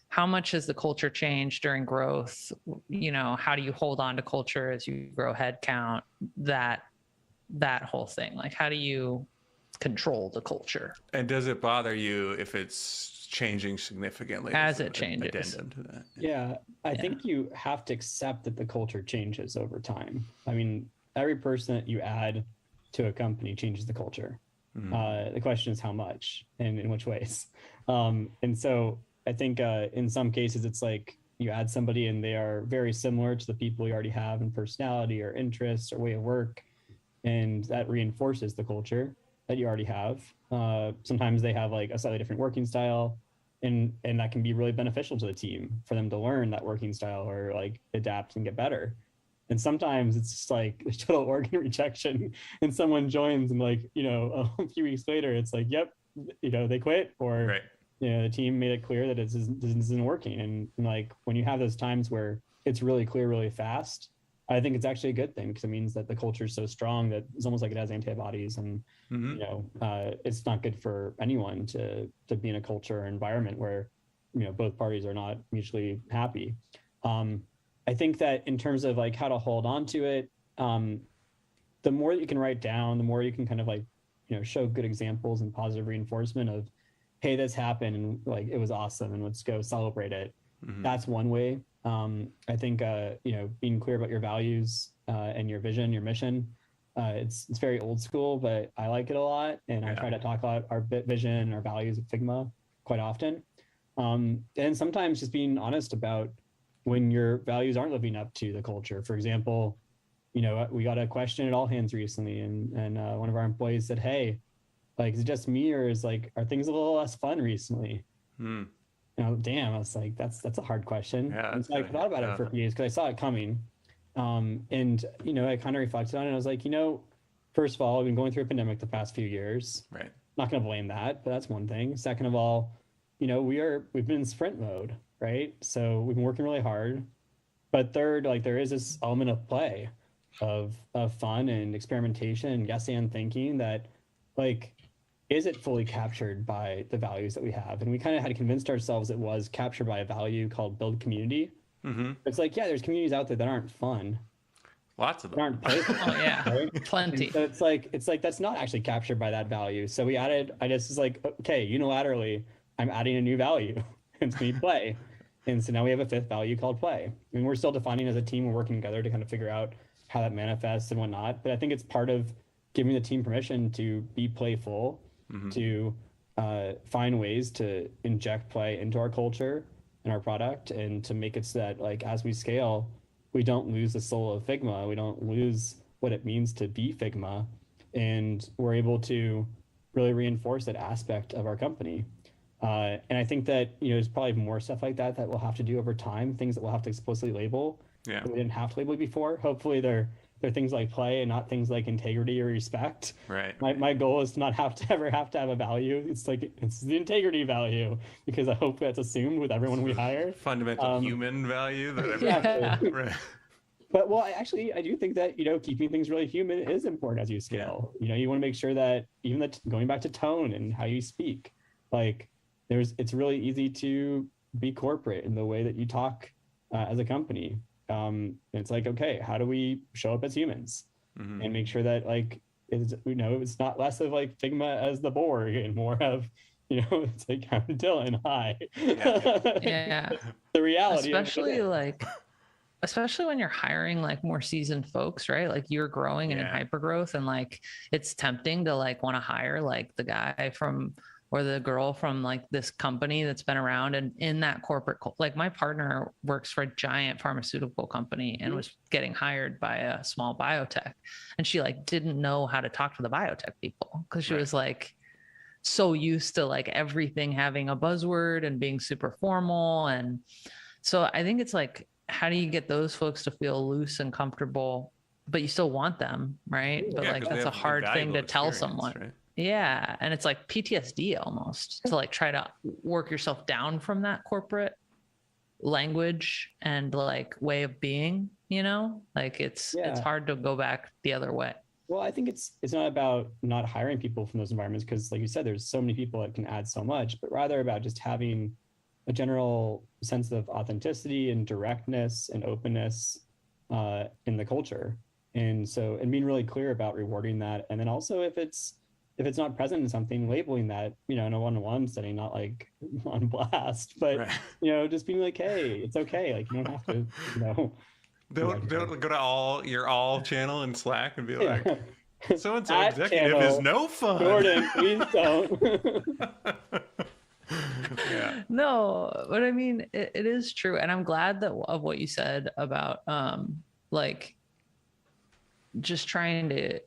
how much has the culture changed during growth? How do you hold on to culture as you grow headcount? That whole thing. How do you control the culture? And does it bother you if it's changing significantly as it changes? Addendum to that. Yeah, I think you have to accept that the culture changes over time. I mean, every person that you add to a company changes the culture. Mm-hmm. The question is how much and in which ways. And so I think in some cases it's you add somebody and they are very similar to the people you already have in personality or interests or way of work, and that reinforces the culture that you already have. Sometimes they have a slightly different working style, and that can be really beneficial to the team for them to learn that working style or adapt and get better. And sometimes it's just there's total organ rejection, and someone joins and a few weeks later it's yep, they quit, or right. The team made it clear that this isn't working. And when you have those times where it's really clear really fast, I think it's actually a good thing, because it means that the culture is so strong that it's almost like it has antibodies, and it's not good for anyone to be in a culture or environment where both parties are not mutually happy. I think that in terms of how to hold on to it, the more that you can write down, the more you can kind of show good examples and positive reinforcement of, hey, this happened and it was awesome and let's go celebrate it. Mm-hmm. That's one way. I think being clear about your values and your vision, your mission, it's very old school, but I like it a lot, and I try to talk about our vision, our values at Figma quite often. And sometimes just being honest about when your values aren't living up to the culture. For example, we got a question at All Hands recently, and one of our employees said, "Hey, is it just me, or are things a little less fun recently?" Damn, I was that's a hard question. Yeah, and so I thought about it for a few days because I saw it coming. And I kind of reflected on it. I was first of all, I've been going through a pandemic the past few years. Right. Not going to blame that, but that's one thing. Second of all, we've been in sprint mode, right? So we've been working really hard. But third, there is this element of play, of fun and experimentation and yes and thinking that is it fully captured by the values that we have? And we kind of had convinced ourselves it was captured by a value called build community. Mm-hmm. It's there's communities out there that aren't fun. Lots of them. Aren't playful. Oh yeah, right? Plenty. And so it's that's not actually captured by that value. So we added, I just was okay, unilaterally, I'm adding a new value. It's going to be play. And so now we have a fifth value called play. And we're still defining as a team, we're working together to kind of figure out how that manifests and whatnot. But I think it's part of giving the team permission to be playful, mm-hmm. to find ways to inject play into our culture and our product, and to make it so that like as we scale, we don't lose the soul of Figma. We don't lose what it means to be Figma, and we're able to really reinforce that aspect of our company. And I think that, you know, there's probably more stuff like that that we'll have to do over time, things that we'll have to explicitly label that we didn't have to label before. Hopefully they're things like play and not things like integrity or respect. Right. My goal is to not ever have to have a value. It's the integrity value, because I hope that's assumed with everyone we hire. Fundamental human value that exactly. Right. But well, I do think that, you know, keeping things really human is important as you scale. You know, you want to make sure that even that, going back to tone and how you speak, like it's really easy to be corporate in the way that you talk as a company. It's like, okay, how do we show up as humans and make sure that like, it's not less of like Figma as the Borg and more of, you know, it's like, I'm Dylan, hi. Yeah. The reality, especially when you're hiring like more seasoned folks, right? Like you're growing and in hyper growth, and like it's tempting to like want to hire like the guy from or the girl from like this company that's been around and in that corporate, like my partner works for a giant pharmaceutical company and was getting hired by a small biotech, and she like didn't know how to talk to the biotech people because she was like so used to like everything having a buzzword and being super formal. And so I think it's like, how do you get those folks to feel loose and comfortable, but you still want them, right? But like that's a hard thing to tell someone. Right? Yeah. And it's like PTSD almost to like try to work yourself down from that corporate language and like way of being, you know, like it's hard to go back the other way. Well, I think it's not about not hiring people from those environments, because like you said, there's so many people that can add so much, but rather about just having a general sense of authenticity and directness and openness in the culture. And being really clear about rewarding that. And then also if it's not present in something, labeling that, you know, in a one-on-one setting, not like on blast, but you know, just being like, hey, it's okay. Like you don't have to, you know. Don't go to your all channel in Slack and be like, so-and-so executive channel, is no fun. Jordan, please don't. No, but I mean, it is true. And I'm glad that of what you said about like just trying to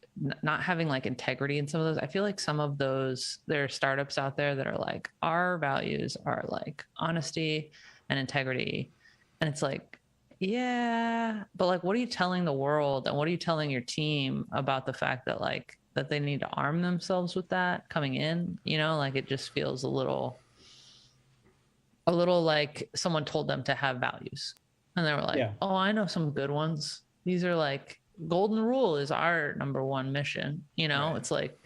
not having like integrity in some of those. I feel like some of those, there are startups out there that are like, our values are like honesty and integrity. And it's like, yeah, but like, what are you telling the world and what are you telling your team about the fact that like, that they need to arm themselves with that coming in, you know, like it just feels a little like someone told them to have values and they were like, oh, I know some good ones. These are like, golden rule is our number one mission, you know. It's like,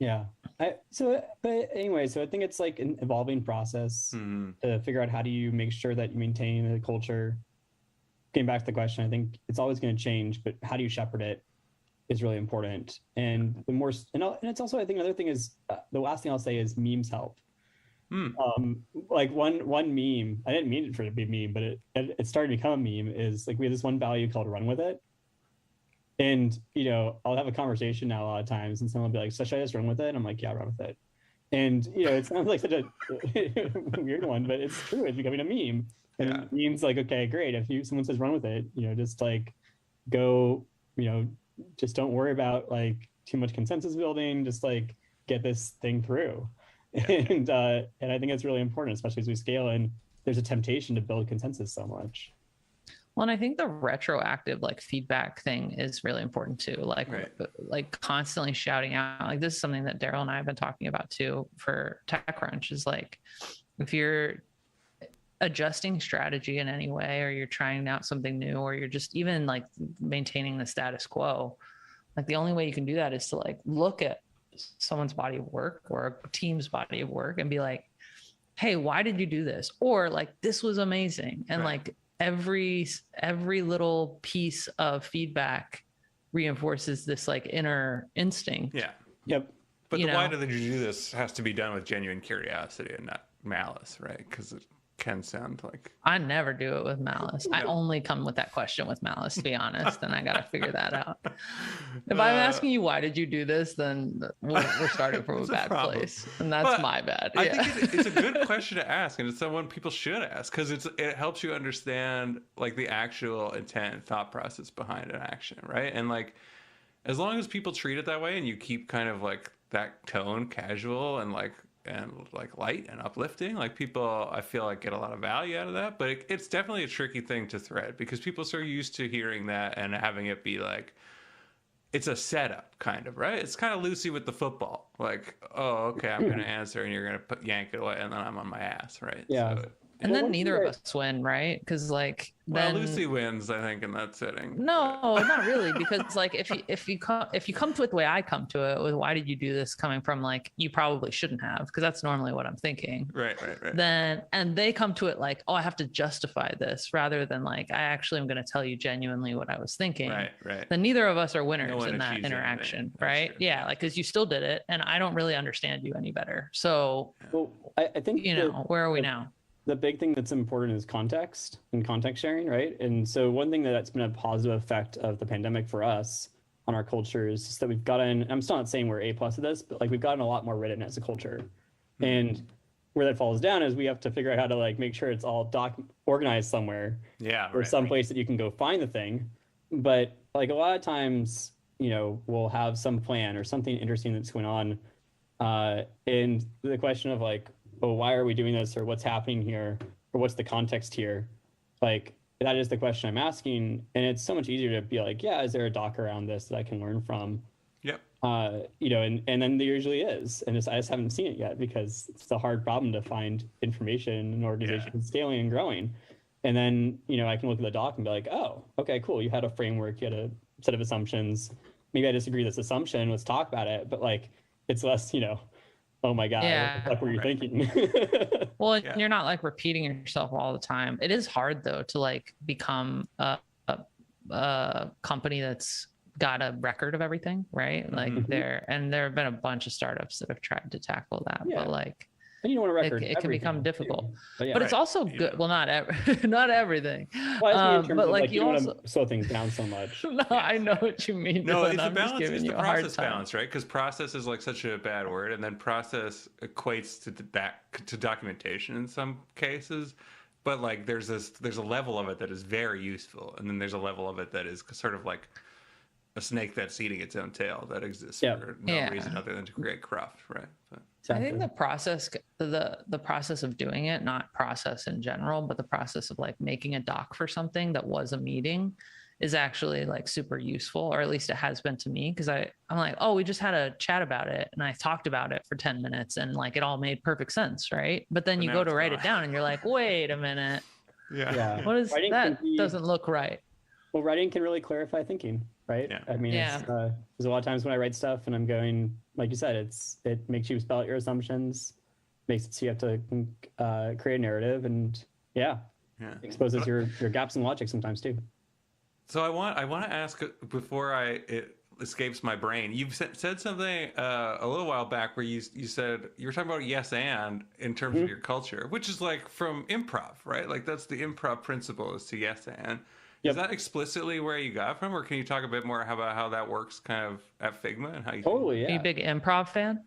but anyway, so I think it's like an evolving process to figure out how do you make sure that you maintain the culture. Getting back to the question, I think it's always going to change, but how do you shepherd it is really important. And the more, and it's also, I think another thing is the last thing I'll say is memes help. Like one meme, I didn't mean it for it to be a meme, but it started to become a meme, is like we have this one value called run with it. And, you know, I'll have a conversation now a lot of times and someone will be like, so should I just run with it? And I'm like, yeah, run with it. And, you know, it sounds like such a weird one, but it's true. It's becoming a meme. And it means like, okay, great. If someone says run with it, you know, just like go, you know, just don't worry about like too much consensus building, just like get this thing through. And I think it's really important, especially as we scale and there's a temptation to build consensus so much. Well, and I think the retroactive like feedback thing is really important too. Like, like constantly shouting out, like this is something that Daryl and I have been talking about too for TechCrunch, is like, if you're adjusting strategy in any way, or you're trying out something new, or you're just even like maintaining the status quo, like the only way you can do that is to like look at someone's body of work or a team's body of work and be like, hey, why did you do this? Or like, this was amazing. And like every little piece of feedback reinforces this like inner instinct. But why did you do this has to be done with genuine curiosity and not malice, right? Because can sound like. I never do it with malice. I only come with that question with malice, to be honest, and I got to figure that out. If I'm asking you why did you do this, then we're starting from a bad place, and that's my bad. I think it's a good question to ask, and it's someone people should ask, because it helps you understand like the actual intent and thought process behind an action, right? And like, as long as people treat it that way, and you keep kind of like that tone casual and like light and uplifting, like people, I feel like, get a lot of value out of that. But it's definitely a tricky thing to thread, because people are so used to hearing that and having it be like, it's a setup kind of, right? It's kind of Lucy with the football, like, oh, okay, I'm gonna answer and you're gonna yank it away, and then I'm on my ass, right? Yeah. So, and then neither of us win, right? Because like, then Lucy wins, I think, in that setting. No, not really, because like if you come to it the way I come to it, with why did you do this, coming from like, you probably shouldn't have, because that's normally what I'm thinking. Right. Then, and they come to it like, oh, I have to justify this, rather than like, I actually am going to tell you genuinely what I was thinking. Right. Then neither of us are winners in that interaction, right? Yeah, like, because you still did it, and I don't really understand you any better. So, well, I think where are we now? The big thing that's important is context and context sharing, right? And so one thing that's been a positive effect of the pandemic for us on our culture is just that we've gotten, I'm still not saying we're A+ at this, but like, we've gotten a lot more written as a culture. Mm-hmm. And where that falls down is we have to figure out how to like make sure it's all organized somewhere. Yeah. Or someplace that you can go find the thing. But like, a lot of times, we'll have some plan or something interesting that's going on. And the question of like, oh, why are we doing this, or what's happening here, or what's the context here? Like, that is the question I'm asking. And it's so much easier to be like, yeah, is there a doc around this that I can learn from? Yep. And then there usually is. And I just haven't seen it yet, because it's a hard problem to find information in an organization that's scaling and growing. And then, I can look at the doc and be like, oh, okay, cool. You had a framework, you had a set of assumptions. Maybe I disagree with this assumption. Let's talk about it. But like, it's less, oh my God, what the fuck were you thinking? Well, you're not like repeating yourself all the time. It is hard though to like become a company that's got a record of everything, right? Like there have been a bunch of startups that have tried to tackle that, but like, and you don't want to record it can become difficult, too. But it's also good. Well, not everything. Well, but like you also want to slow things down so much. No, I know what you mean. No, it's I'm the balance. just giving It's you the a hard process time. balance, right? Because process is like such a bad word, and then process equates to documentation in some cases. But like, there's a level of it that is very useful, and then there's a level of it that is sort of like a snake that's eating its own tail, that exists for no reason other than to create cruft, right? But I think the process of doing it, not process in general, but the process of like making a doc for something that was a meeting, is actually like super useful, or at least it has been to me, because I'm like, oh, we just had a chat about it and I talked about it for 10 minutes and like it all made perfect sense, right? But then you go to write it down and you're like, wait a minute. Yeah. What is that? Doesn't look right. Well, writing can really clarify thinking, right? Yeah. I mean, there's a lot of times when I write stuff and I'm going, like you said, it makes you spell out your assumptions, makes it so you have to create a narrative, and exposes your gaps in logic sometimes too. So I want to ask before it escapes my brain. You've said something a little while back where you said you were talking about yes and in terms of your culture, which is like from improv, right? Like that's the improv principle, is to yes and. Yep. Is that explicitly where you got from, or can you talk a bit more about how that works kind of at Figma and how you totally? Are you a big improv fan?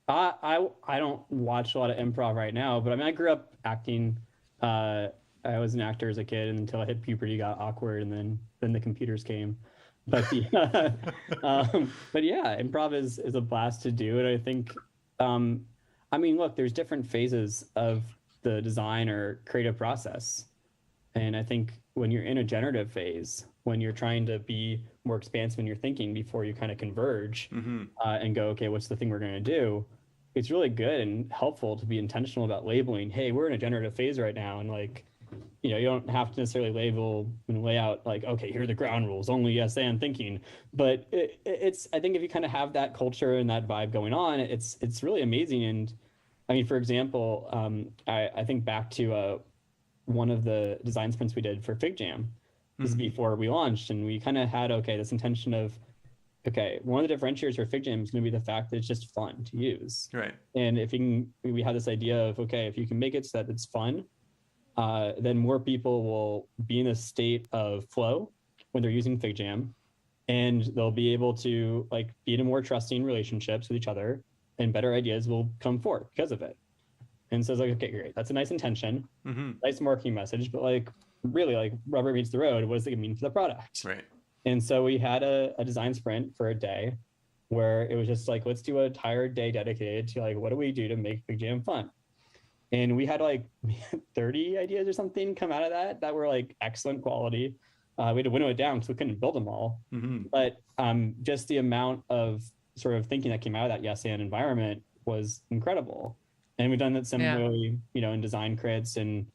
I don't watch a lot of improv right now, but I mean, I grew up acting. I was an actor as a kid, and until I hit puberty, got awkward, and then the computers came. But but yeah, improv is a blast to do, and I think, I mean, look, there's different phases of the design or creative process, and I think when you're in a generative phase, when you're trying to be more expansive in your thinking before you kind of converge and go, okay, what's the thing we're going to do? It's really good and helpful to be intentional about labeling, hey, we're in a generative phase right now. And like, you don't have to necessarily label and lay out like, okay, here are the ground rules, only yes and thinking. But it's, I think if you kind of have that culture and that vibe going on, it's really amazing. And I mean, for example, I think back to one of the design sprints we did for FigJam. This is before we launched, and we kind of had, this intention of, one of the differentiators for FigJam is going to be the fact that it's just fun to use. Right. And we had this idea of, if you can make it so that it's fun, then more people will be in a state of flow when they're using FigJam, and they'll be able to like be in more trusting relationships with each other, and better ideas will come forth because of it. And so it's like, okay, great, that's a nice intention, nice marketing message, but like really, like rubber meets the road, what does it mean for the product? Right. And so we had a design sprint for a day where it was just like, let's do an entire day dedicated to like, what do we do to make FigJam fun? And we had like 30 ideas or something come out of that were like excellent quality. We had to winnow it down because we couldn't build them all. But just the amount of sort of thinking that came out of that yes and environment was incredible. And we've done that similarly, you know, in design crits, and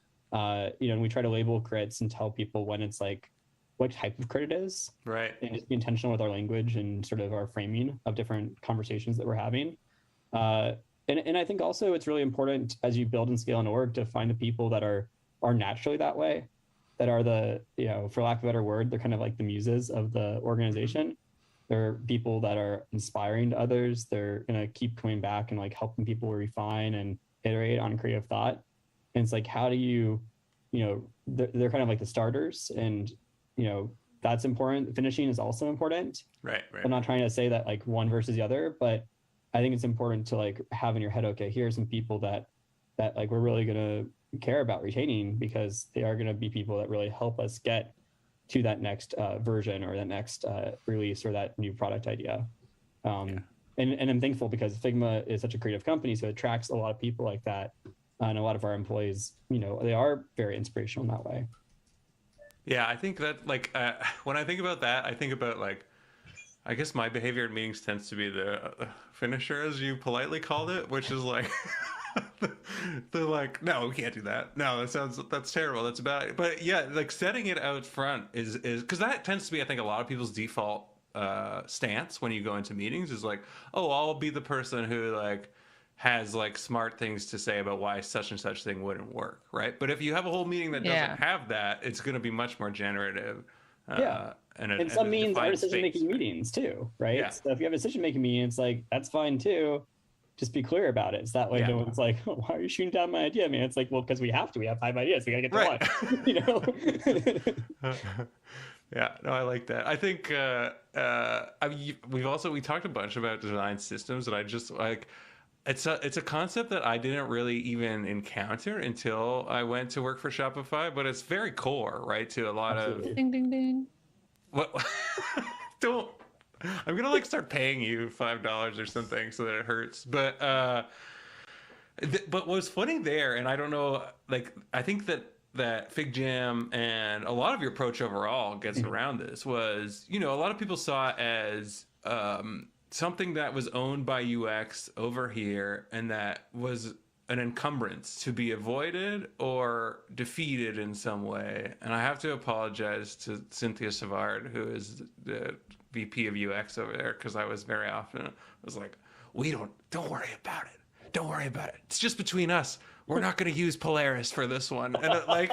you know, and we try to label crits and tell people when it's like what type of crit it is, right? And just be intentional with our language and sort of our framing of different conversations that we're having. And I think also it's really important as you build and scale an org to find the people that are naturally that way, that are the, you know, for lack of a better word, they're kind of like the muses of the organization. They're people that are inspiring to others. They're gonna keep coming back and like helping people refine and iterate on creative thought. And it's like, how do you know, they're kind of like the starters, and you know, that's important. Finishing is also important. Right. I'm not trying to say that like one versus the other, but I think it's important to like have in your head, okay, here are some people that like we're really gonna care about retaining, because they are gonna be people that really help us get to that next version or that next release or that new product idea. And I'm thankful because Figma is such a creative company, so it attracts a lot of people like that. And a lot of our employees, you know, they are very inspirational in that way. Yeah, I think that like when I think about that, I think about like, I guess my behavior in meetings tends to be the finisher, as you politely called it, which is like the like, no, we can't do that. No, that's terrible. That's bad. But yeah, like setting it out front is because that tends to be, I think, a lot of people's default stance when you go into meetings is like, oh, I'll be the person who like has like smart things to say about why such and such thing wouldn't work, right? But if you have a whole meeting that doesn't have that, it's going to be much more generative. And some meetings are decision-making meetings too, right? Yeah. So if you have a decision-making meeting, it's like, that's fine too. Just be clear about it. It's that way no one's like, oh, why are you shooting down my idea? I mean, it's like, well, because we have to. We have 5 ideas. We got to get to one. You know? Yeah, no, I like that. I think we talked a bunch about design systems, and I just like, it's a concept that I didn't really even encounter until I went to work for Shopify, but it's very core, right, to a lot of ding ding ding. What? Don't. I'm gonna like start paying you $5 or something so that it hurts. But what was funny there, and I don't know, like I think that FigJam and a lot of your approach overall gets around this was, you know, a lot of people saw it as something that was owned by UX over here, and that was an encumbrance to be avoided or defeated in some way. And I have to apologize to Cynthia Savard, who is the VP of UX over there, because I was very often like, don't worry about it. Don't worry about it. It's just between us. We're not going to use Polaris for this one. And like,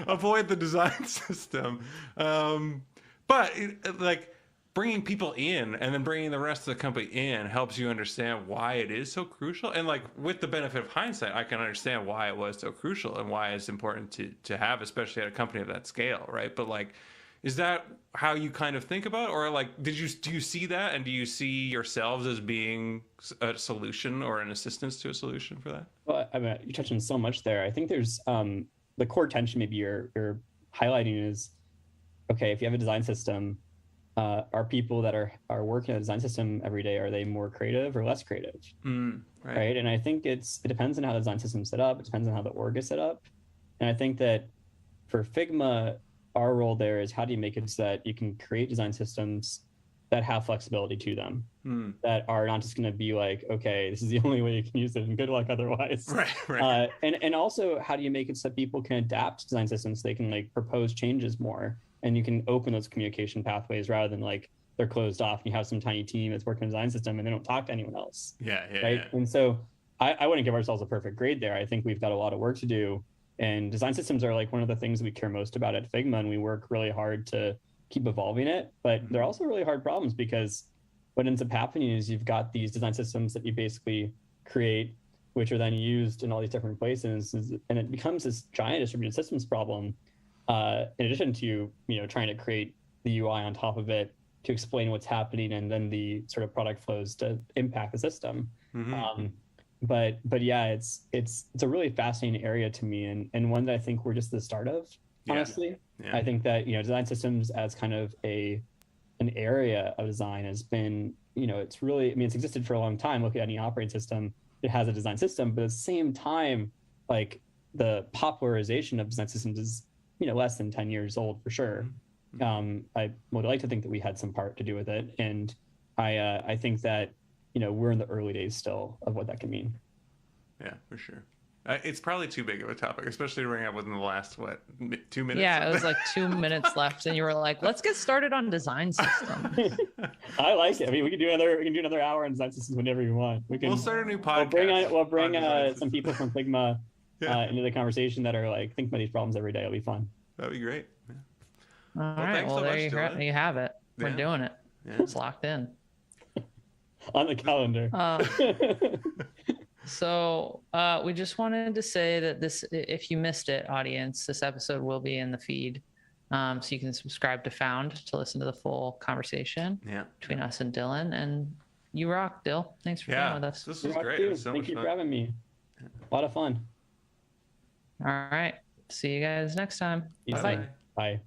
avoid the design system. But like, bringing people in and then bringing the rest of the company in helps you understand why it is so crucial. And like, with the benefit of hindsight, I can understand why it was so crucial and why it's important to have, especially at a company of that scale, right? But like, is that how you kind of think about it? Or like, do you see that, and do you see yourselves as being a solution or an assistance to a solution for that? Well, I mean, you touched on so much there. I think there's the core tension maybe you're highlighting is, okay, if you have a design system, are people that are working on a design system every day, are they more creative or less creative? Right. And I think it depends on how the design system's set up. It depends on how the org is set up. And I think that for Figma, our role there is, how do you make it so that you can create design systems that have flexibility to them, that are not just going to be like, okay, this is the only way you can use it and good luck otherwise. Right. And also, how do you make it so that people can adapt design systems, so they can like propose changes more, and you can open those communication pathways rather than like they're closed off and you have some tiny team that's working on a design system and they don't talk to anyone else. Right. And so I wouldn't give ourselves a perfect grade there. I think we've got a lot of work to do, and design systems are like one of the things we care most about at Figma, and we work really hard to keep evolving it. But they're also really hard problems, because what ends up happening is you've got these design systems that you basically create which are then used in all these different places, and it becomes this giant distributed systems problem. In addition to trying to create the UI on top of it to explain what's happening, and then the sort of product flows to impact the system. But yeah, it's a really fascinating area to me, and one that I think we're just the start of. Honestly, I think that design systems as kind of an area of design has been it's really, I mean, it's existed for a long time. Look at any operating system, it has a design system, but at the same time, like the popularization of design systems is less than 10 years old for sure. I would like to think that we had some part to do with it, and I think that we're in the early days still of what that can mean. Yeah, for sure. It's probably too big of a topic, especially to bring up within the last 2 minutes. Yeah, it was like 2 minutes left, and you were like, "Let's get started on design systems." I like it. I mean, we can do another hour on design systems whenever you want. We'll start a new podcast. We'll bring some people from Figma into the conversation that are like think about these problems every day. It'll be fun. That'd be great. Yeah. All right. Well, there you have it. We're doing it. Yeah. It's locked in. On the calendar. So we just wanted to say that this, if you missed it, audience, this episode will be in the feed. So you can subscribe to Found to listen to the full conversation between us and Dylan. And you rock, Dill. Thanks for being with us. This was great. It was so Thank you for having me. A lot of fun. All right. See you guys next time. Bye. Bye.